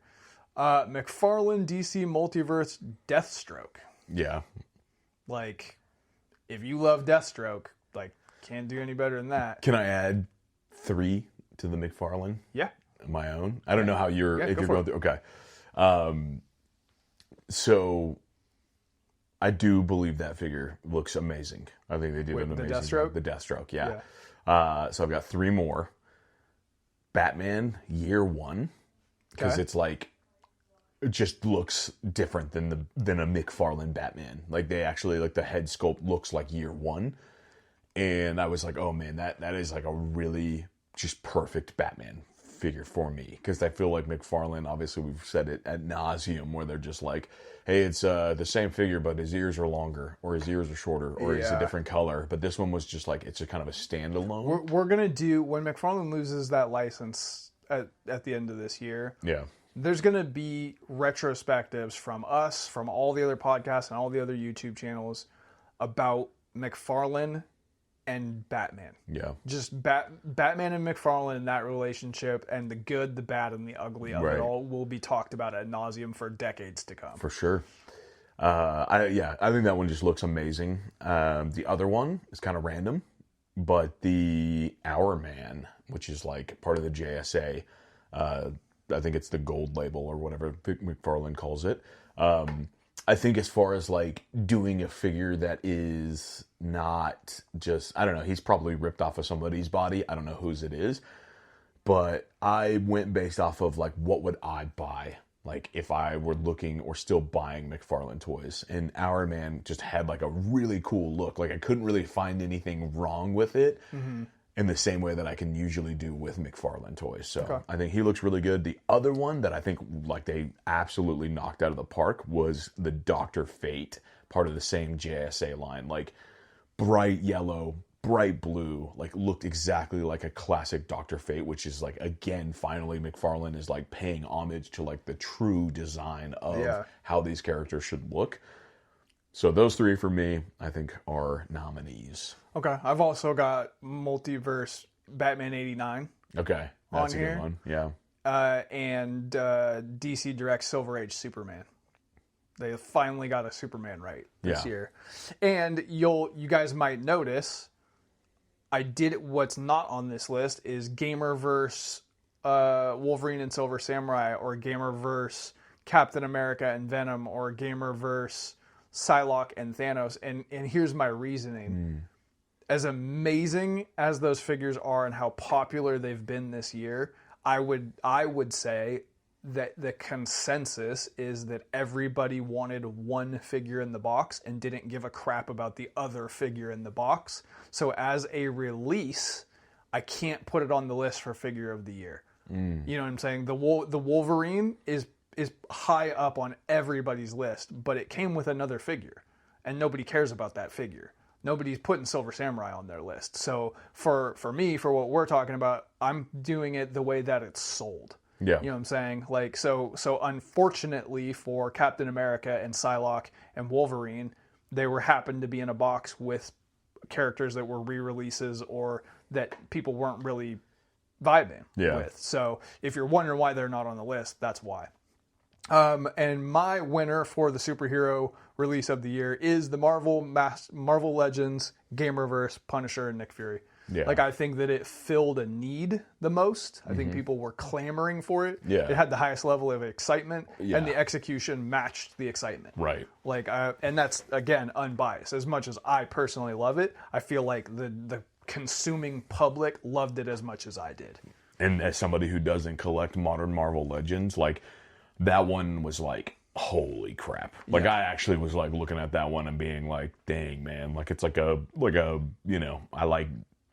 McFarlane DC Multiverse Deathstroke. Yeah. Like, if you love Deathstroke, like, can't do any better than that. Can I add 3 to the McFarlane? Yeah. My own? I don't know how you're... Yeah, if you're going through... Okay. So, I do believe that figure looks amazing. I think they did an amazing... The Deathstroke? The Deathstroke, yeah. So, I've got 3 more. Batman Year 1. Because it's like... It just looks different than a McFarlane Batman. Like, they actually... Like, the head sculpt looks like Year 1. And I was like, oh man, that is like a really just perfect Batman figure for me. Because I feel like McFarlane, obviously we've said it ad nauseum, where they're just like, hey, it's the same figure, but his ears are longer, or his ears are shorter, or it's a different color. But this one was just like, it's a kind of a standalone. We're going to do, when McFarlane loses that license, at the end of this year. Yeah. There's going to be retrospectives from us, from all the other podcasts and all the other YouTube channels about McFarlane and Batman. Yeah. Just Batman and McFarlane and that relationship, and the good, the bad, and the ugly of it all will be talked about ad nauseum for decades to come. For sure. I think that one just looks amazing. The other one is kind of random, but the Our Man, which is like part of the JSA, I think it's the gold label or whatever McFarlane calls it. I think as far as like doing a figure that is not just, I don't know, he's probably ripped off of somebody's body. I don't know whose it is, but I went based off of like, what would I buy? Like if I were looking or still buying McFarlane Toys, and Our Man just had like a really cool look. Like I couldn't really find anything wrong with it in the same way that I can usually do with McFarlane Toys. So I think he looks really good. The other one that I think like they absolutely knocked out of the park was the Dr. Fate, part of the same JSA line. Like bright yellow, bright blue, like looked exactly like a classic Dr. Fate, which is like, again, finally McFarlane is like paying homage to like the true design of how these characters should look. So those three for me, I think, are nominees. Okay. I've also got Multiverse Batman 89. Okay. That's on a here. good one. Yeah. And DC Direct Silver Age Superman. They finally got a Superman right this year. And you guys might notice, what's not on this list is Gamerverse Wolverine and Silver Samurai, or Gamerverse Captain America and Venom, or Gamerverse Psylocke and Thanos. And here's my reasoning. As amazing as those figures are and how popular they've been this year, I would say that the consensus is that everybody wanted one figure in the box and didn't give a crap about the other figure in the box. So as a release, I can't put it on the list for figure of the year. You know what I'm saying? The Wolverine is high up on everybody's list, but it came with another figure, and nobody cares about that figure. Nobody's putting Silver Samurai on their list. So for me, for what we're talking about, I'm doing it the way that it's sold. Yeah. You know what I'm saying? Like, so unfortunately for Captain America and Psylocke and Wolverine, they happened to be in a box with characters that were re-releases or that people weren't really vibing with. So if you're wondering why they're not on the list, that's why. And my winner for the superhero release of the year is the Marvel Legends Gamerverse Punisher and Nick Fury. Yeah. Like, I think that it filled a need the most. I think people were clamoring for it. Yeah. It had the highest level of excitement, Yeah. and the execution matched the excitement. Right. Like, and that's, again, unbiased. As much as I personally love it, I feel like the consuming public loved it as much as I did. And as somebody who doesn't collect modern Marvel Legends, like, that one was like, holy crap. Like, I actually was like looking at that one and being like, dang, man. Like, it's like a, you know, I like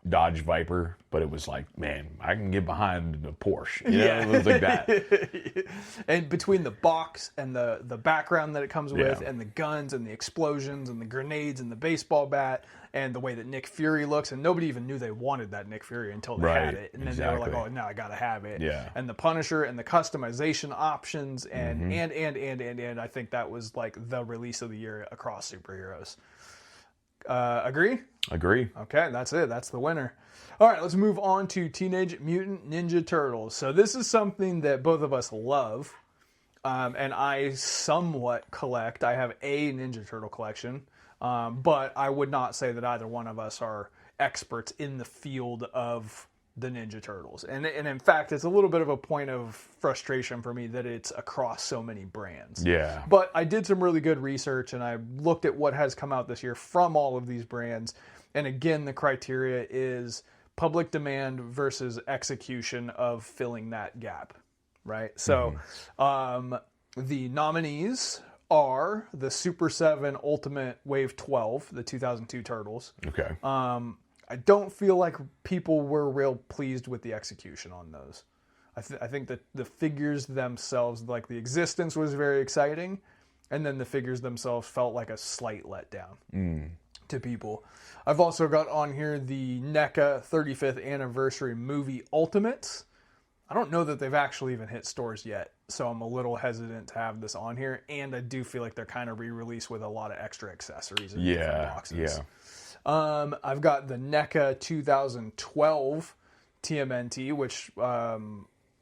Dodge Viper, but it was like, man, I can get behind the Porsche. You know, it was like that. And between the box and the background that it comes with, and the guns and the explosions and the grenades and the baseball bat and the way that Nick Fury looks, and nobody even knew they wanted that Nick Fury until they had it. And then they were like, oh, now I gotta have it. Yeah. And the Punisher and the customization options and I think that was like the release of the year across superheroes. Agree? Agree. Okay, that's it. That's the winner. All right, let's move on to Teenage Mutant Ninja Turtles. So this is something that both of us love, and I somewhat collect. I have a Ninja Turtle collection, but I would not say that either one of us are experts in the field of the Ninja Turtles. And in fact, it's a little bit of a point of frustration for me that it's across so many brands. Yeah. But I did some really good research, and I looked at what has come out this year from all of these brands. And again, the criteria is public demand versus execution of filling that gap, right? So the nominees are the Super 7 Ultimate Wave 12, the 2002 Turtles. Okay. I don't feel like people were real pleased with the execution on those. I think that the figures themselves, like the existence was very exciting, and then the figures themselves felt like a slight letdown to people. I've also got on here the NECA 35th Anniversary Movie Ultimates. I don't know that they've actually even hit stores yet, so I'm a little hesitant to have this on here. And I do feel like they're kind of re-released with a lot of extra accessories in different boxes. I've got the NECA 2012 TMNT, which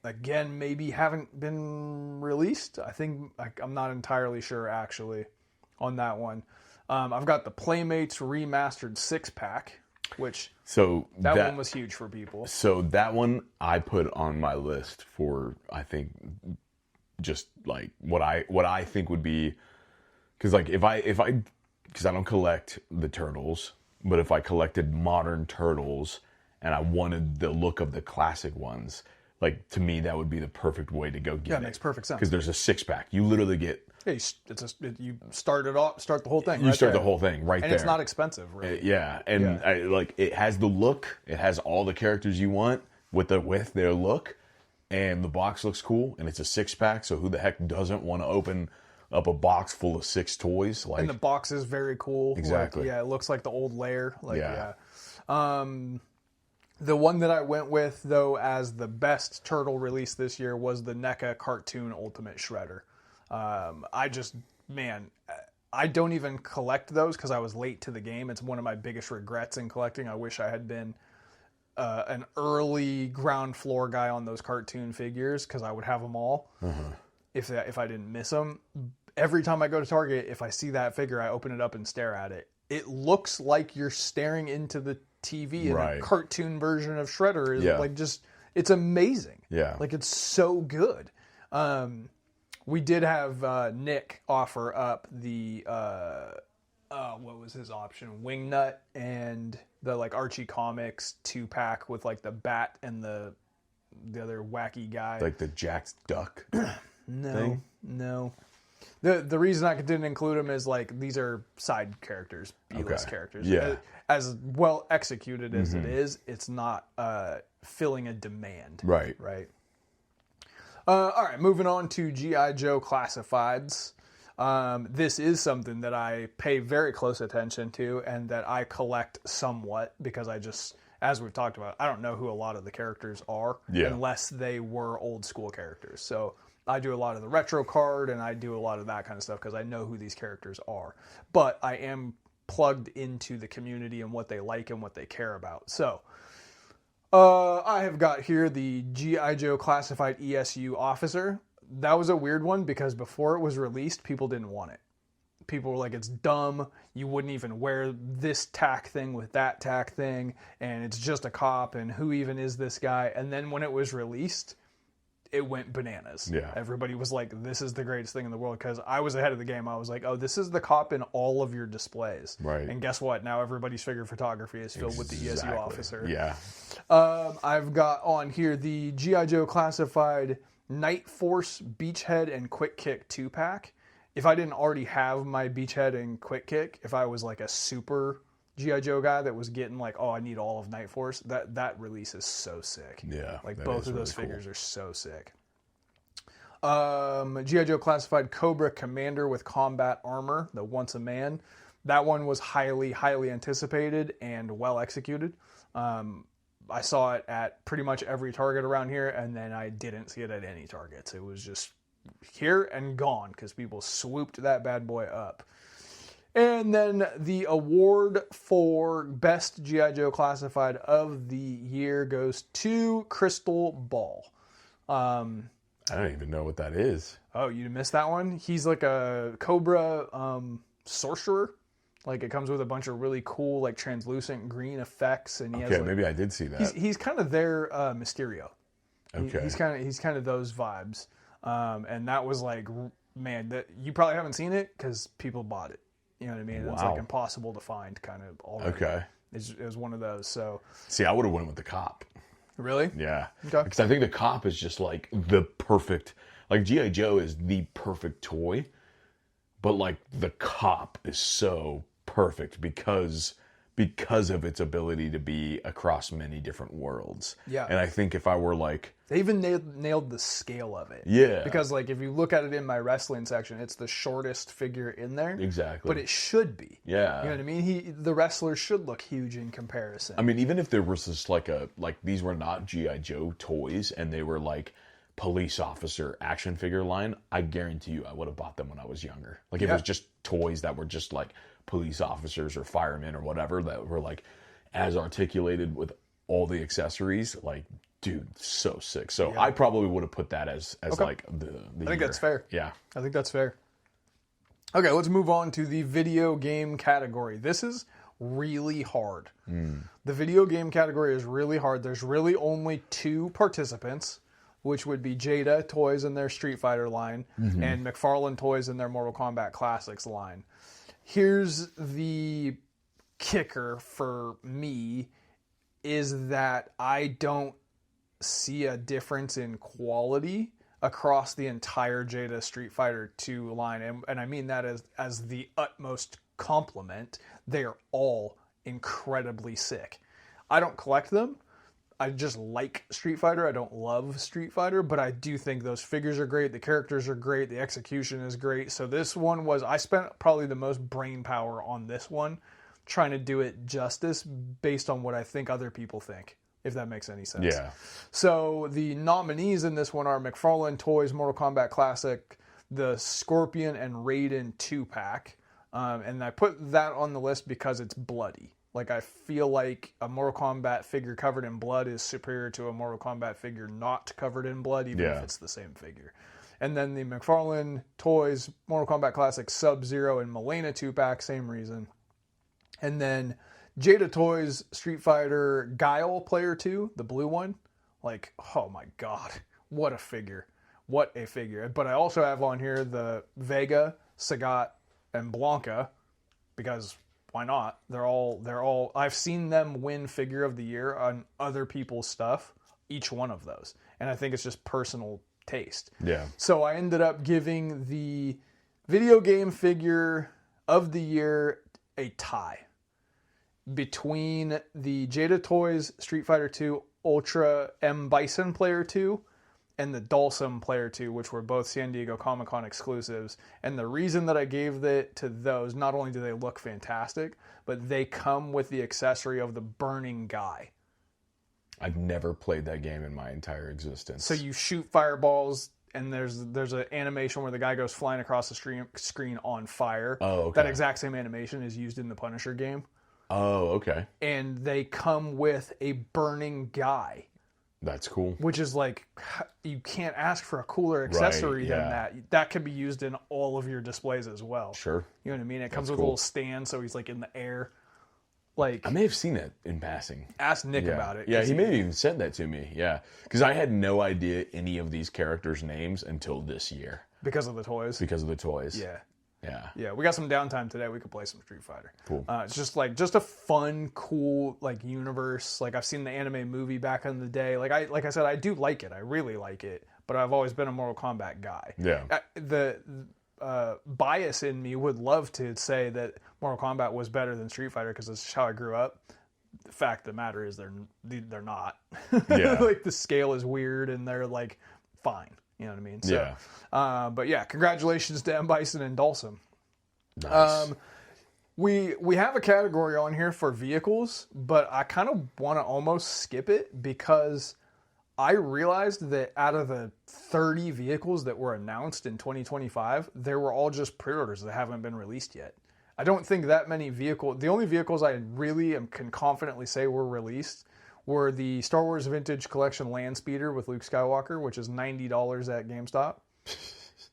again maybe haven't been released. I think I'm not entirely sure actually on that one. I've got the Playmates Remastered 6-pack. Which that one was huge for people. So that one I put on my list for, I think, just like what I think would be, because like if I because I don't collect the Turtles, but if I collected modern Turtles and I wanted the look of the classic ones, like to me that would be the perfect way to go get it. Yeah, it makes perfect sense. Because there's a 6-pack. You literally get. Yeah, you start the whole thing. You start the whole thing right there, and it's not expensive, right? Yeah, and like it has the look, it has all the characters you want with their look, and the box looks cool, and it's a 6-pack. So who the heck doesn't want to open up a box full of 6 toys? Like, and the box is very cool. Exactly. Like, it looks like the old layer. Like, the one that I went with though as the best turtle release this year was the NECA Cartoon Ultimate Shredder. I don't even collect those because I was late to the game. It's one of my biggest regrets in collecting. I wish I had been an early ground floor guy on those cartoon figures because I would have them all if I didn't miss them. Every time I go to Target, if I see that figure, I open it up and stare at it. It looks like you're staring into the TV, and a cartoon version of Shredder is like just, it's amazing. Yeah. Like it's so good. We did have Nick offer up the what was his option? Wingnut and the like Archie Comics 2-pack with like the bat and the other wacky guy. Like the Jack's Duck thing? No. The reason I didn't include them is like these are side characters, B-list characters. Yeah. As well executed as it is, it's not filling a demand. Right. All right, moving on to G.I. Joe Classifieds. This is something that I pay very close attention to and that I collect somewhat because I just, as we've talked about, I don't know who a lot of the characters are unless they were old school characters. So I do a lot of the retro card and I do a lot of that kind of stuff because I know who these characters are. But I am plugged into the community and what they like and what they care about. So I have got here the G.I. Joe Classified ESU Officer. That was a weird one because before it was released, people didn't want it. People were like, it's dumb. You wouldn't even wear this tack thing with that tack thing. And it's just a cop. And who even is this guy? And then when it was released, it went bananas. Yeah. Everybody was like, this is the greatest thing in the world. Because I was ahead of the game. I was like, oh, this is the cop in all of your displays. Right. And guess what? Now everybody's figure photography is filled with the ESU Officer. Yeah. I've got on here the G.I. Joe Classified Night Force Beachhead and Quick Kick 2-pack. If I didn't already have my Beachhead and Quick Kick, if I was like a super G.I. Joe guy that was getting like, oh, I need all of Night Force, that release is so sick. Yeah. Like both of those figures are so sick. G.I. Joe Classified Cobra Commander with combat armor, the Once a Man. That one was highly, highly anticipated and well executed. I saw it at pretty much every Target around here, and then I didn't see it at any Targets. It was just here and gone because people swooped that bad boy up. And then the award for Best G.I. Joe Classified of the year goes to Crystal Ball. I don't even know what that is. Oh, you missed that one? He's like a Cobra sorcerer. Like, it comes with a bunch of really cool, like, translucent green effects. And he has, like, maybe I did see that. He's kind of their Mysterio. Okay. He's kind of those vibes. And that was like, man, you probably haven't seen it because people bought it. You know what I mean? Wow. It's like impossible to find kind of already. Okay. It was one of those. So, see, I would have went with the cop. Really? Yeah. Okay. Because I think the cop is just like the perfect, like G.I. Joe is the perfect toy, but like the cop is so perfect because because of its ability to be across many different worlds. Yeah. And I think if I were like... They even nailed the scale of it. Yeah. Because, like, if you look at it in my wrestling section, it's the shortest figure in there. Exactly. But it should be. Yeah. You know what I mean? The wrestler should look huge in comparison. I mean, even if there was just like these were not G.I. Joe toys and they were like police officer action figure line, I guarantee you I would have bought them when I was younger. Like, if it was just toys that were just like police officers or firemen or whatever that were like as articulated with all the accessories, like, dude, so sick. So I probably would have put that as like the I think that's fair. Yeah. I think that's fair. Okay, let's move on to the video game category. This is really hard. The video game category is really hard. There's really only 2 participants, which would be Jada Toys in their Street Fighter line and McFarlane Toys in their Mortal Kombat Classics line. Here's the kicker for me, is that I don't see a difference in quality across the entire Jada Street Fighter 2 line. And I mean that as the utmost compliment. They are all incredibly sick. I don't collect them. I just like Street Fighter. I don't love Street Fighter, but I do think those figures are great. The characters are great. The execution is great. So this one I spent probably the most brain power on this one, trying to do it justice based on what I think other people think, if that makes any sense. Yeah. So the nominees in this one are McFarlane Toys Mortal Kombat Classic, the Scorpion and Raiden 2-pack. And I put that on the list because it's bloody. Like, I feel like a Mortal Kombat figure covered in blood is superior to a Mortal Kombat figure not covered in blood, even if it's the same figure. And then the McFarlane Toys Mortal Kombat Classic Sub-Zero and Milena 2-pack, same reason. And then Jada Toys Street Fighter Guile Player 2, the blue one. Like, oh my god, what a figure. What a figure. But I also have on here the Vega, Sagat, and Blanca, because why not? They're all I've seen them win figure of the year on other people's stuff, each one of those. And I think it's just personal taste. Yeah. So I ended up giving the video game figure of the year a tie between the Jada Toys Street Fighter 2 Ultra M Bison Player 2 and the Dhalsim Player 2, which were both San Diego Comic-Con exclusives. And the reason that I gave it to those, not only do they look fantastic, but they come with the accessory of the burning guy. I've never played that game in my entire existence. So you shoot fireballs, and there's an animation where the guy goes flying across the screen on fire. Oh, okay. That exact same animation is used in the Punisher game. Oh, okay. And they come with a burning guy. That's cool. Which is like, you can't ask for a cooler accessory than that. That could be used in all of your displays as well. Sure. You know what I mean? It comes with a little stand, so he's like in the air. Like, I may have seen it in passing. Ask Nick about it. Yeah, he may have even sent that to me. Yeah. Because I had no idea any of these characters' names until this year. Because of the toys? Because of the toys. Yeah. Yeah. Yeah, we got some downtime today. We could play some Street Fighter. Cool. It's just a fun, cool universe. Like, I've seen the anime movie back in the day. Like I said, I do like it. I really like it. But I've always been a Mortal Kombat guy. Yeah. The bias in me would love to say that Mortal Kombat was better than Street Fighter because that's how I grew up. The fact of the matter is they're not. Yeah. Like, the scale is weird and they're like fine. You know what I mean? So, yeah. But yeah, congratulations to M. Bison and Dhalsim. Nice. We have a category on here for vehicles, but I kind of want to almost skip it because I realized that out of the 30 vehicles that were announced in 2025, they were all just pre-orders that haven't been released yet. I don't think that many vehicles... The only vehicles I really can confidently say were released were the Star Wars Vintage Collection Land Speeder with Luke Skywalker, which is $90 at GameStop,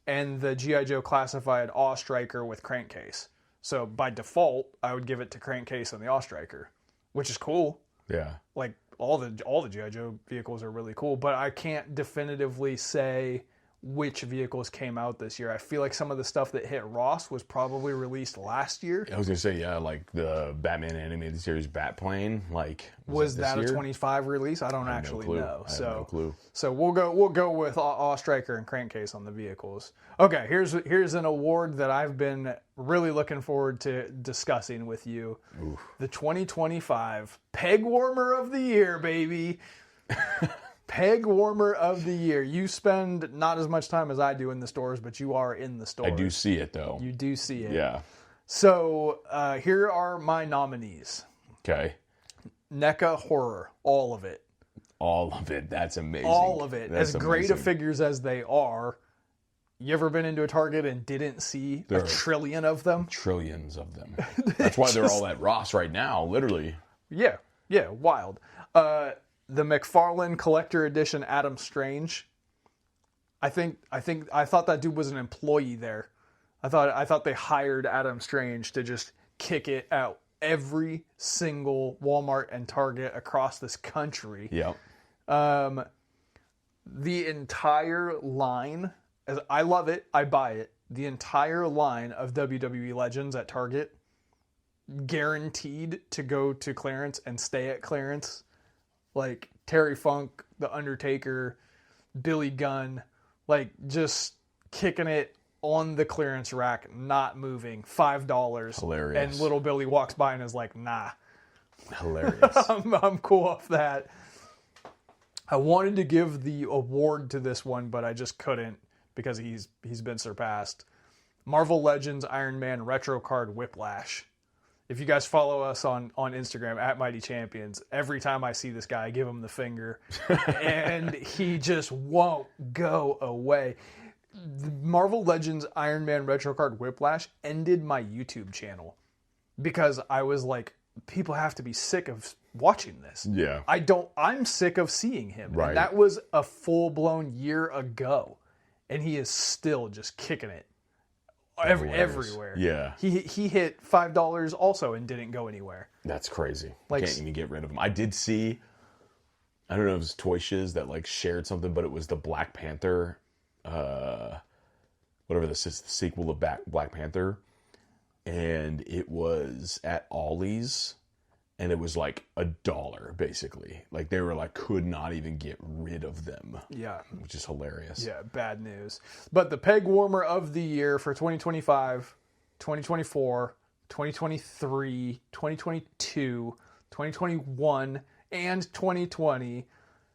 and the G.I. Joe Classified Awe Striker with Crankcase. So by default, I would give it to Crankcase and the Awe Striker, which is cool. Yeah. Like, all the G.I. Joe vehicles are really cool, but I can't definitively say which vehicles came out this year. I feel like some of the stuff that hit Ross was probably released last year. I was gonna say, yeah, like the Batman animated series Batplane. Like, was that a 25 release? I don't actually know. I have no clue. So we'll go with Awe Striker and Crankcase on the vehicles. Okay, here's an award that I've been really looking forward to discussing with you. Oof. The 2025 Peg Warmer of the Year, baby. Peg Warmer of the Year. You spend not as much time as I do in the stores, but you are in the stores. I do see it, though. You do see it. Yeah. So here are my nominees. Okay. NECA Horror. All of it. All of it. That's amazing. All of it. That's as great amazing. of figures as they are, you ever been into a Target and didn't see a trillion of them? Trillions of them. That's why they're all at Ross right now, literally. Yeah, wild. The McFarlane Collector Edition Adam Strange. I thought that dude was an employee there. I thought they hired Adam Strange to just kick it out every single Walmart and Target across this country. Yep. The entire line, as I love it, I buy it. The entire line of WWE Legends at Target, guaranteed to go to clearance and stay at clearance. Like Terry Funk, The Undertaker, Billy Gunn, like just kicking it on the clearance rack, not moving, $5. Hilarious. And little Billy walks by and is like, nah. Hilarious. I'm cool off that. I wanted to give the award to this one, but I just couldn't because he's been surpassed. Marvel Legends Iron Man Retro Card Whiplash. If you guys follow us on Instagram at Mighty Champions, every time I see this guy, I give him the finger, and he just won't go away. The Marvel Legends Iron Man Retro Card Whiplash ended my YouTube channel because I was like, people have to be sick of watching this. Yeah. I'm sick of seeing him. Right. And that was a full-blown year ago, and he is still just kicking it. Everywhere. Yeah. He hit $5 also and didn't go anywhere. That's crazy. Like, Can't even get rid of them. I did see, I don't know if it was Toy Shiz that like shared something, but it was the Black Panther, whatever this is, the sequel of Black Panther. And it was at Ollie's, and it was like $1 basically. Like they were like, could not even get rid of them. Yeah. Which is hilarious. Yeah, bad news. But the Peg Warmer of the Year for 2025, 2024, 2023, 2022, 2021, and 2020,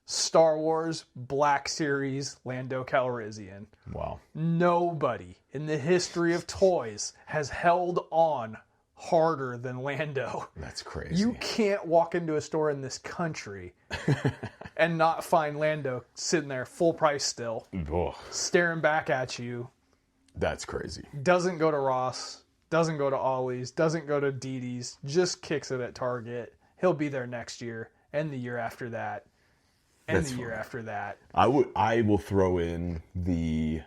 Star Wars Black Series Lando Calrissian. Wow. Nobody in the history of toys has held on harder than Lando. That's crazy. You can't walk into a store in this country and not find Lando sitting there full price still, staring back at you. That's crazy. Doesn't go to Ross, doesn't go to Ollie's, doesn't go to Didi's, just kicks it at Target. He'll be there next year and the year after that. And That's the year fine. after that. I will throw in the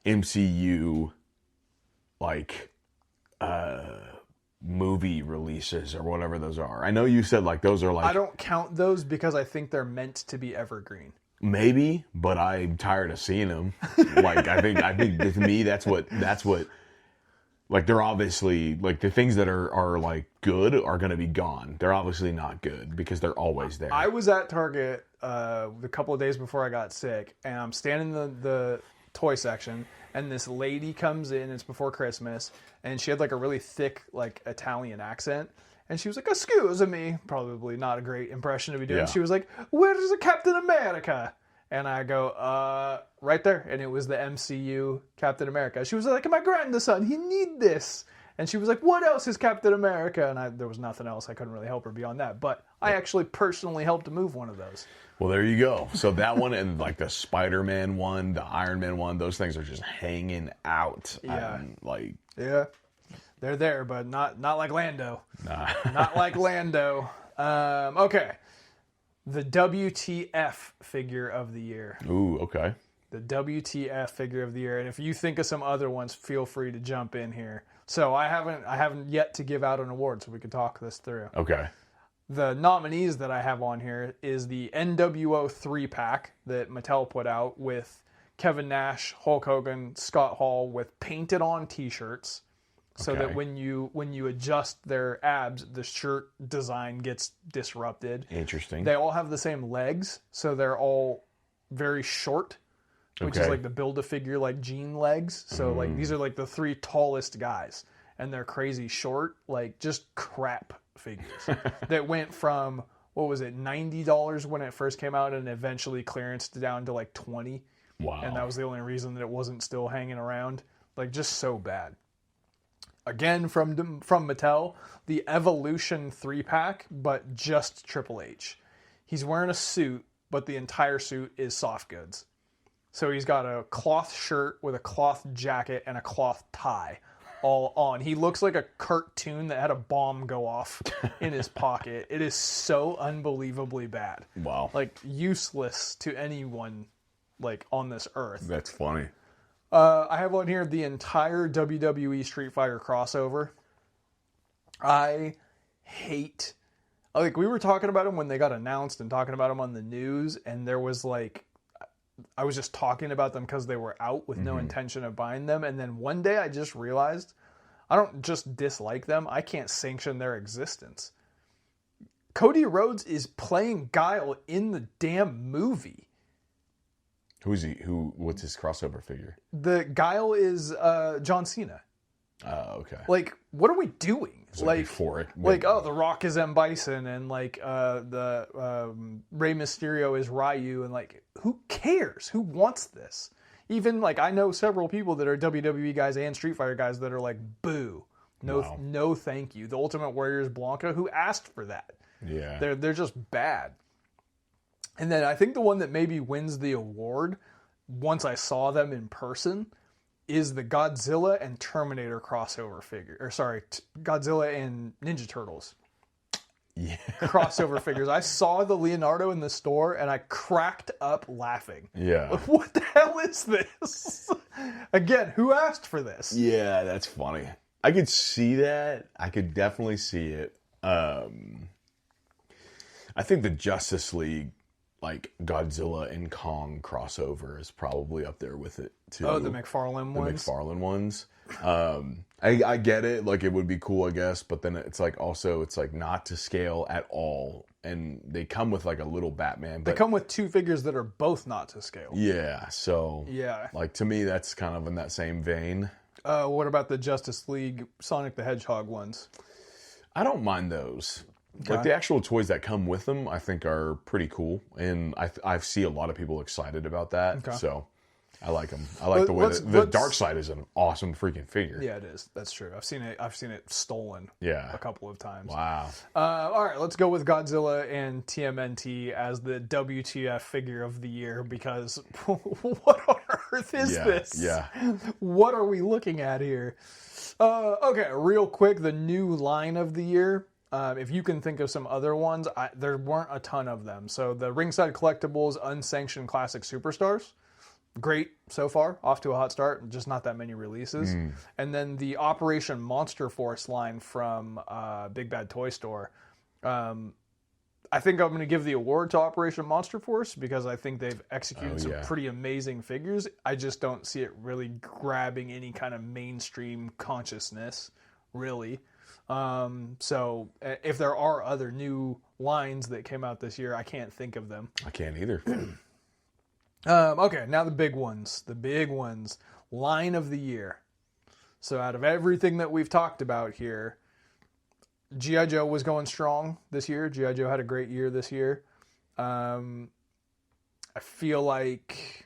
MCU like movie releases or whatever those are. I know you said like those are like, I don't count those because I think they're meant to be evergreen. maybe, but I'm tired of seeing them. Like I think to me that's what like they're obviously like the things that are like good are going to be gone. They're obviously not good because they're always there. I was at Target a couple of days before I got sick, and I'm standing in the toy section, and this lady comes in. It's before Christmas, and she had like a really thick like Italian accent, and she was like, "Excuse me," probably not a great impression to be doing. Yeah. She was like, "Where's the Captain America?" And I go, right there. And it was the MCU Captain America. She was like, my grandson, he need this. And she was like, what else is Captain America? And there was nothing else. I couldn't really help her beyond that. But I actually personally helped to move one of those. Well, there you go. So that one and like the Spider-Man one, the Iron Man one, those things are just hanging out. Yeah. Yeah. They're there, but not like Lando. Nah. Not like Lando. Okay. The WTF figure of the year. Ooh, okay. The WTF figure of the year. And if you think of some other ones, feel free to jump in here. So I haven't yet to give out an award, so we can talk this through. Okay. The nominees that I have on here is the NWO 3-pack that Mattel put out with Kevin Nash, Hulk Hogan, Scott Hall with painted on t-shirts so that when you adjust their abs, the shirt design gets disrupted. Interesting. They all have the same legs, so they're all very short, which is like the Build-A-Figure like jean legs. So like these are like the 3 tallest guys, and they're crazy short, like just crap figures that went from, what was it, $90 when it first came out and eventually clearanced down to like $20. Wow. And that was the only reason that it wasn't still hanging around. Like, just so bad. Again, from Mattel, the Evolution 3-pack, but just Triple H. He's wearing a suit, but the entire suit is soft goods. So he's got a cloth shirt with a cloth jacket and a cloth tie all on. He looks like a cartoon that had a bomb go off in his pocket. It is so unbelievably bad. Wow. Like, useless to anyone, like, on this earth. That's funny. I have on here the entire WWE Street Fighter crossover. I hate... Like, we were talking about them when they got announced and talking about them on the news, and there was, like... I was just talking about them because they were out with no intention of buying them, and then one day I just realized I don't just dislike them, I can't sanction their existence. Cody Rhodes is playing Guile in the damn movie. Who's he? What's his crossover figure? The Guile is John Cena. Okay. Like, what are we doing? Like, euphoric. Like, oh, The Rock is M. Bison, and like the Rey Mysterio is Ryu, and like, who cares? Who wants this? Even like, I know several people that are WWE guys and Street Fighter guys that are like, boo, no, thank you. The Ultimate Warrior is Blanca, who asked for that. Yeah, they're just bad. And then I think the one that maybe wins the award, once I saw them in person, is the Godzilla and Terminator crossover figure. Or sorry, Godzilla and Ninja Turtles. Yeah. Crossover figures. I saw the Leonardo in the store and I cracked up laughing. Yeah. What the hell is this? Again, who asked for this? Yeah, that's funny. I could see that. I could definitely see it. I think the Justice League, like Godzilla and Kong crossover, is probably up there with it too. Oh, the McFarlane ones? The McFarlane ones. I get it. Like, it would be cool, I guess, but then it's like, also, it's like not to scale at all. And they come with like a little Batman. They come with 2 figures that are both not to scale. Yeah, so. Yeah. Like, to me, that's kind of in that same vein. What about the Justice League Sonic the Hedgehog ones? I don't mind those. Okay. Like, the actual toys that come with them, I think are pretty cool. And I see a lot of people excited about that. Okay. So, I like them. I like the way the Dark Side is an awesome freaking figure. Yeah, it is. That's true. I've seen it stolen a couple of times. Wow. All right, let's go with Godzilla and TMNT as the WTF figure of the year, because what on earth is this? Yeah. What are we looking at here? Okay, real quick, the new line of the year. If you can think of some other ones, there weren't a ton of them. So the Ringside Collectibles Unsanctioned Classic Superstars, great so far, off to a hot start, just not that many releases. And then the Operation Monster Force line from Big Bad Toy Store. I think I'm going to give the award to Operation Monster Force because I think they've executed some pretty amazing figures. I just don't see it really grabbing any kind of mainstream consciousness, really. So if there are other new lines that came out this year, I can't think of them. I can't either. Okay, now the big ones. The big ones. Line of the year. So out of everything that we've talked about here, G.I. Joe was going strong this year. G.I. Joe had a great year this year. I feel like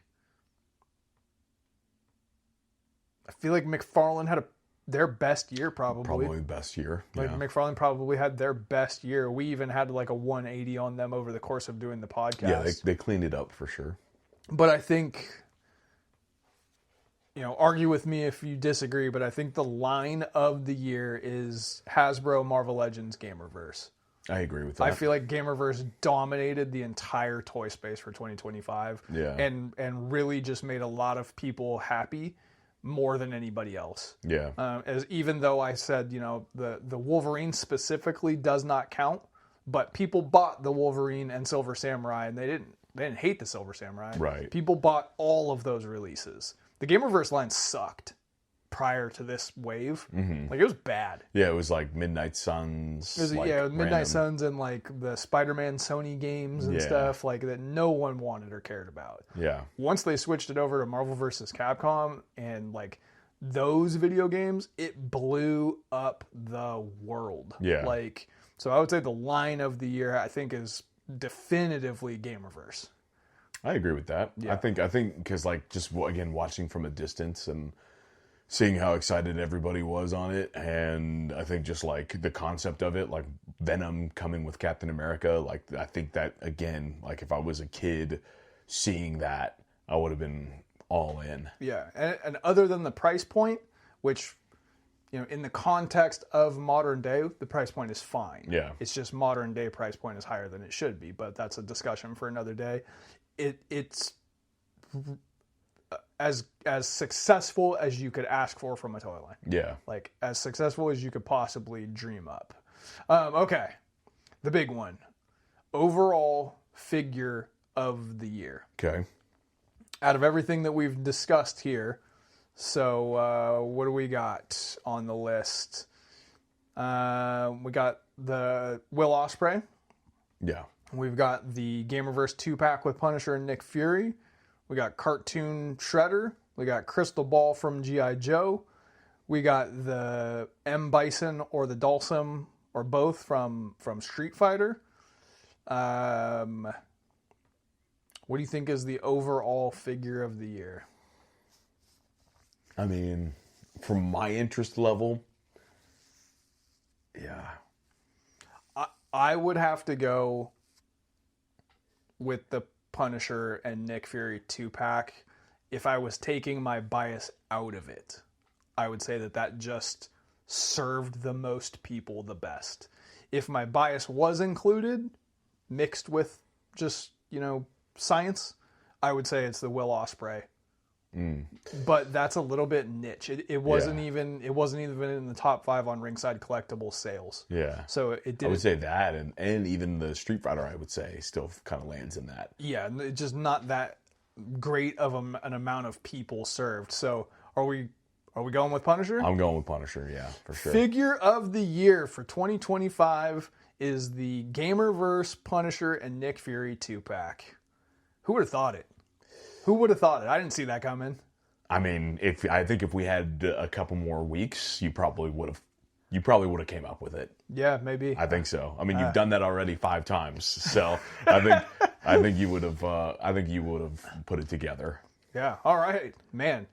McFarlane had their best year, probably. Probably best year. Like, McFarlane probably had their best year. We even had like a 180 on them over the course of doing the podcast. Yeah, they cleaned it up for sure. But I think, argue with me if you disagree, but I think the line of the year is Hasbro Marvel Legends Gamerverse. I agree with that. I feel like Gamerverse dominated the entire toy space for 2025. Yeah. And really just made a lot of people happy more than anybody else. Yeah. As even though I said, the Wolverine specifically does not count, but people bought the Wolverine and Silver Samurai and they didn't. didn't hate the Silver Samurai. Right. People bought all of those releases. The Gamerverse line sucked prior to this wave. Like, it was bad. Yeah, it was like Midnight Suns. It was, like, Midnight random. Suns and like the Spider-Man Sony games and stuff like that no one wanted or cared about. Yeah. Once they switched it over to Marvel vs. Capcom and like those video games, it blew up the world. Yeah. Like, so I would say the line of the year, I think, is definitively Gamerverse. I agree with that. Yeah. I think because like just again watching from a distance and seeing how excited everybody was on it, and I think just like the concept of it, like Venom coming with Captain America, like I think that again, like if I was a kid seeing that, I would have been all in. Yeah, and other than the price point, which, you know, in the context of modern day, the price point is fine. Yeah. It's just modern day price point is higher than it should be, but that's a discussion for another day. It's as successful as you could ask for from a toy line. Yeah. Like, as successful as you could possibly dream up. Okay, the big one. Overall figure of the year. Okay. Out of everything that we've discussed here, so what do we got on the list? We got the Will Ospreay. Yeah. We've got the Gamerverse 2-pack with Punisher and Nick Fury. We got Cartoon Shredder. We got Crystal Ball from G.I. Joe. We got the M. Bison or the Dhalsim or both from Street Fighter. What do you think is the overall figure of the year? I mean, from my interest level, yeah. I would have to go with the Punisher and Nick Fury 2-pack. If I was taking my bias out of it, I would say that just served the most people the best. If my bias was included, mixed with just, you know, science, I would say it's the Will Ospreay. But that's a little bit niche. It wasn't even in the top 5 on Ringside Collectible sales. Yeah. So it didn't. I would say that, and even the Street Fighter, I would say, still kind of lands in that. Yeah, it's just not that great of an amount of people served. So are we going with Punisher? I'm going with Punisher, yeah, for sure. Figure of the year for 2025 is the Gamerverse Punisher and Nick Fury 2-pack. Who would have thought it? Who would have thought it? I didn't see that coming. I mean, I think if we had a couple more weeks, you probably would have came up with it. Yeah, maybe. I think so. I mean, you've done that already 5 times, so I think you would have put it together. Yeah. All right, man.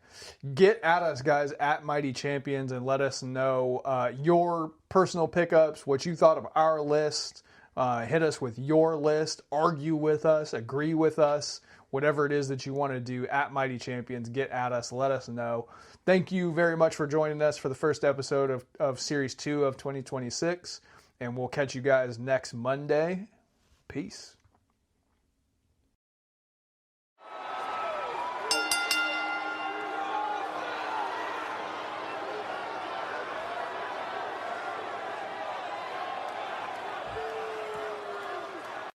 Get at us, guys, at Mighty Champions, and let us know your personal pickups, what you thought of our list. Hit us with your list. Argue with us. Agree with us. Whatever it is that you want to do, at Mighty Champions, get at us. Let us know. Thank you very much for joining us for the first episode of Series 2 of 2026. And we'll catch you guys next Monday. Peace.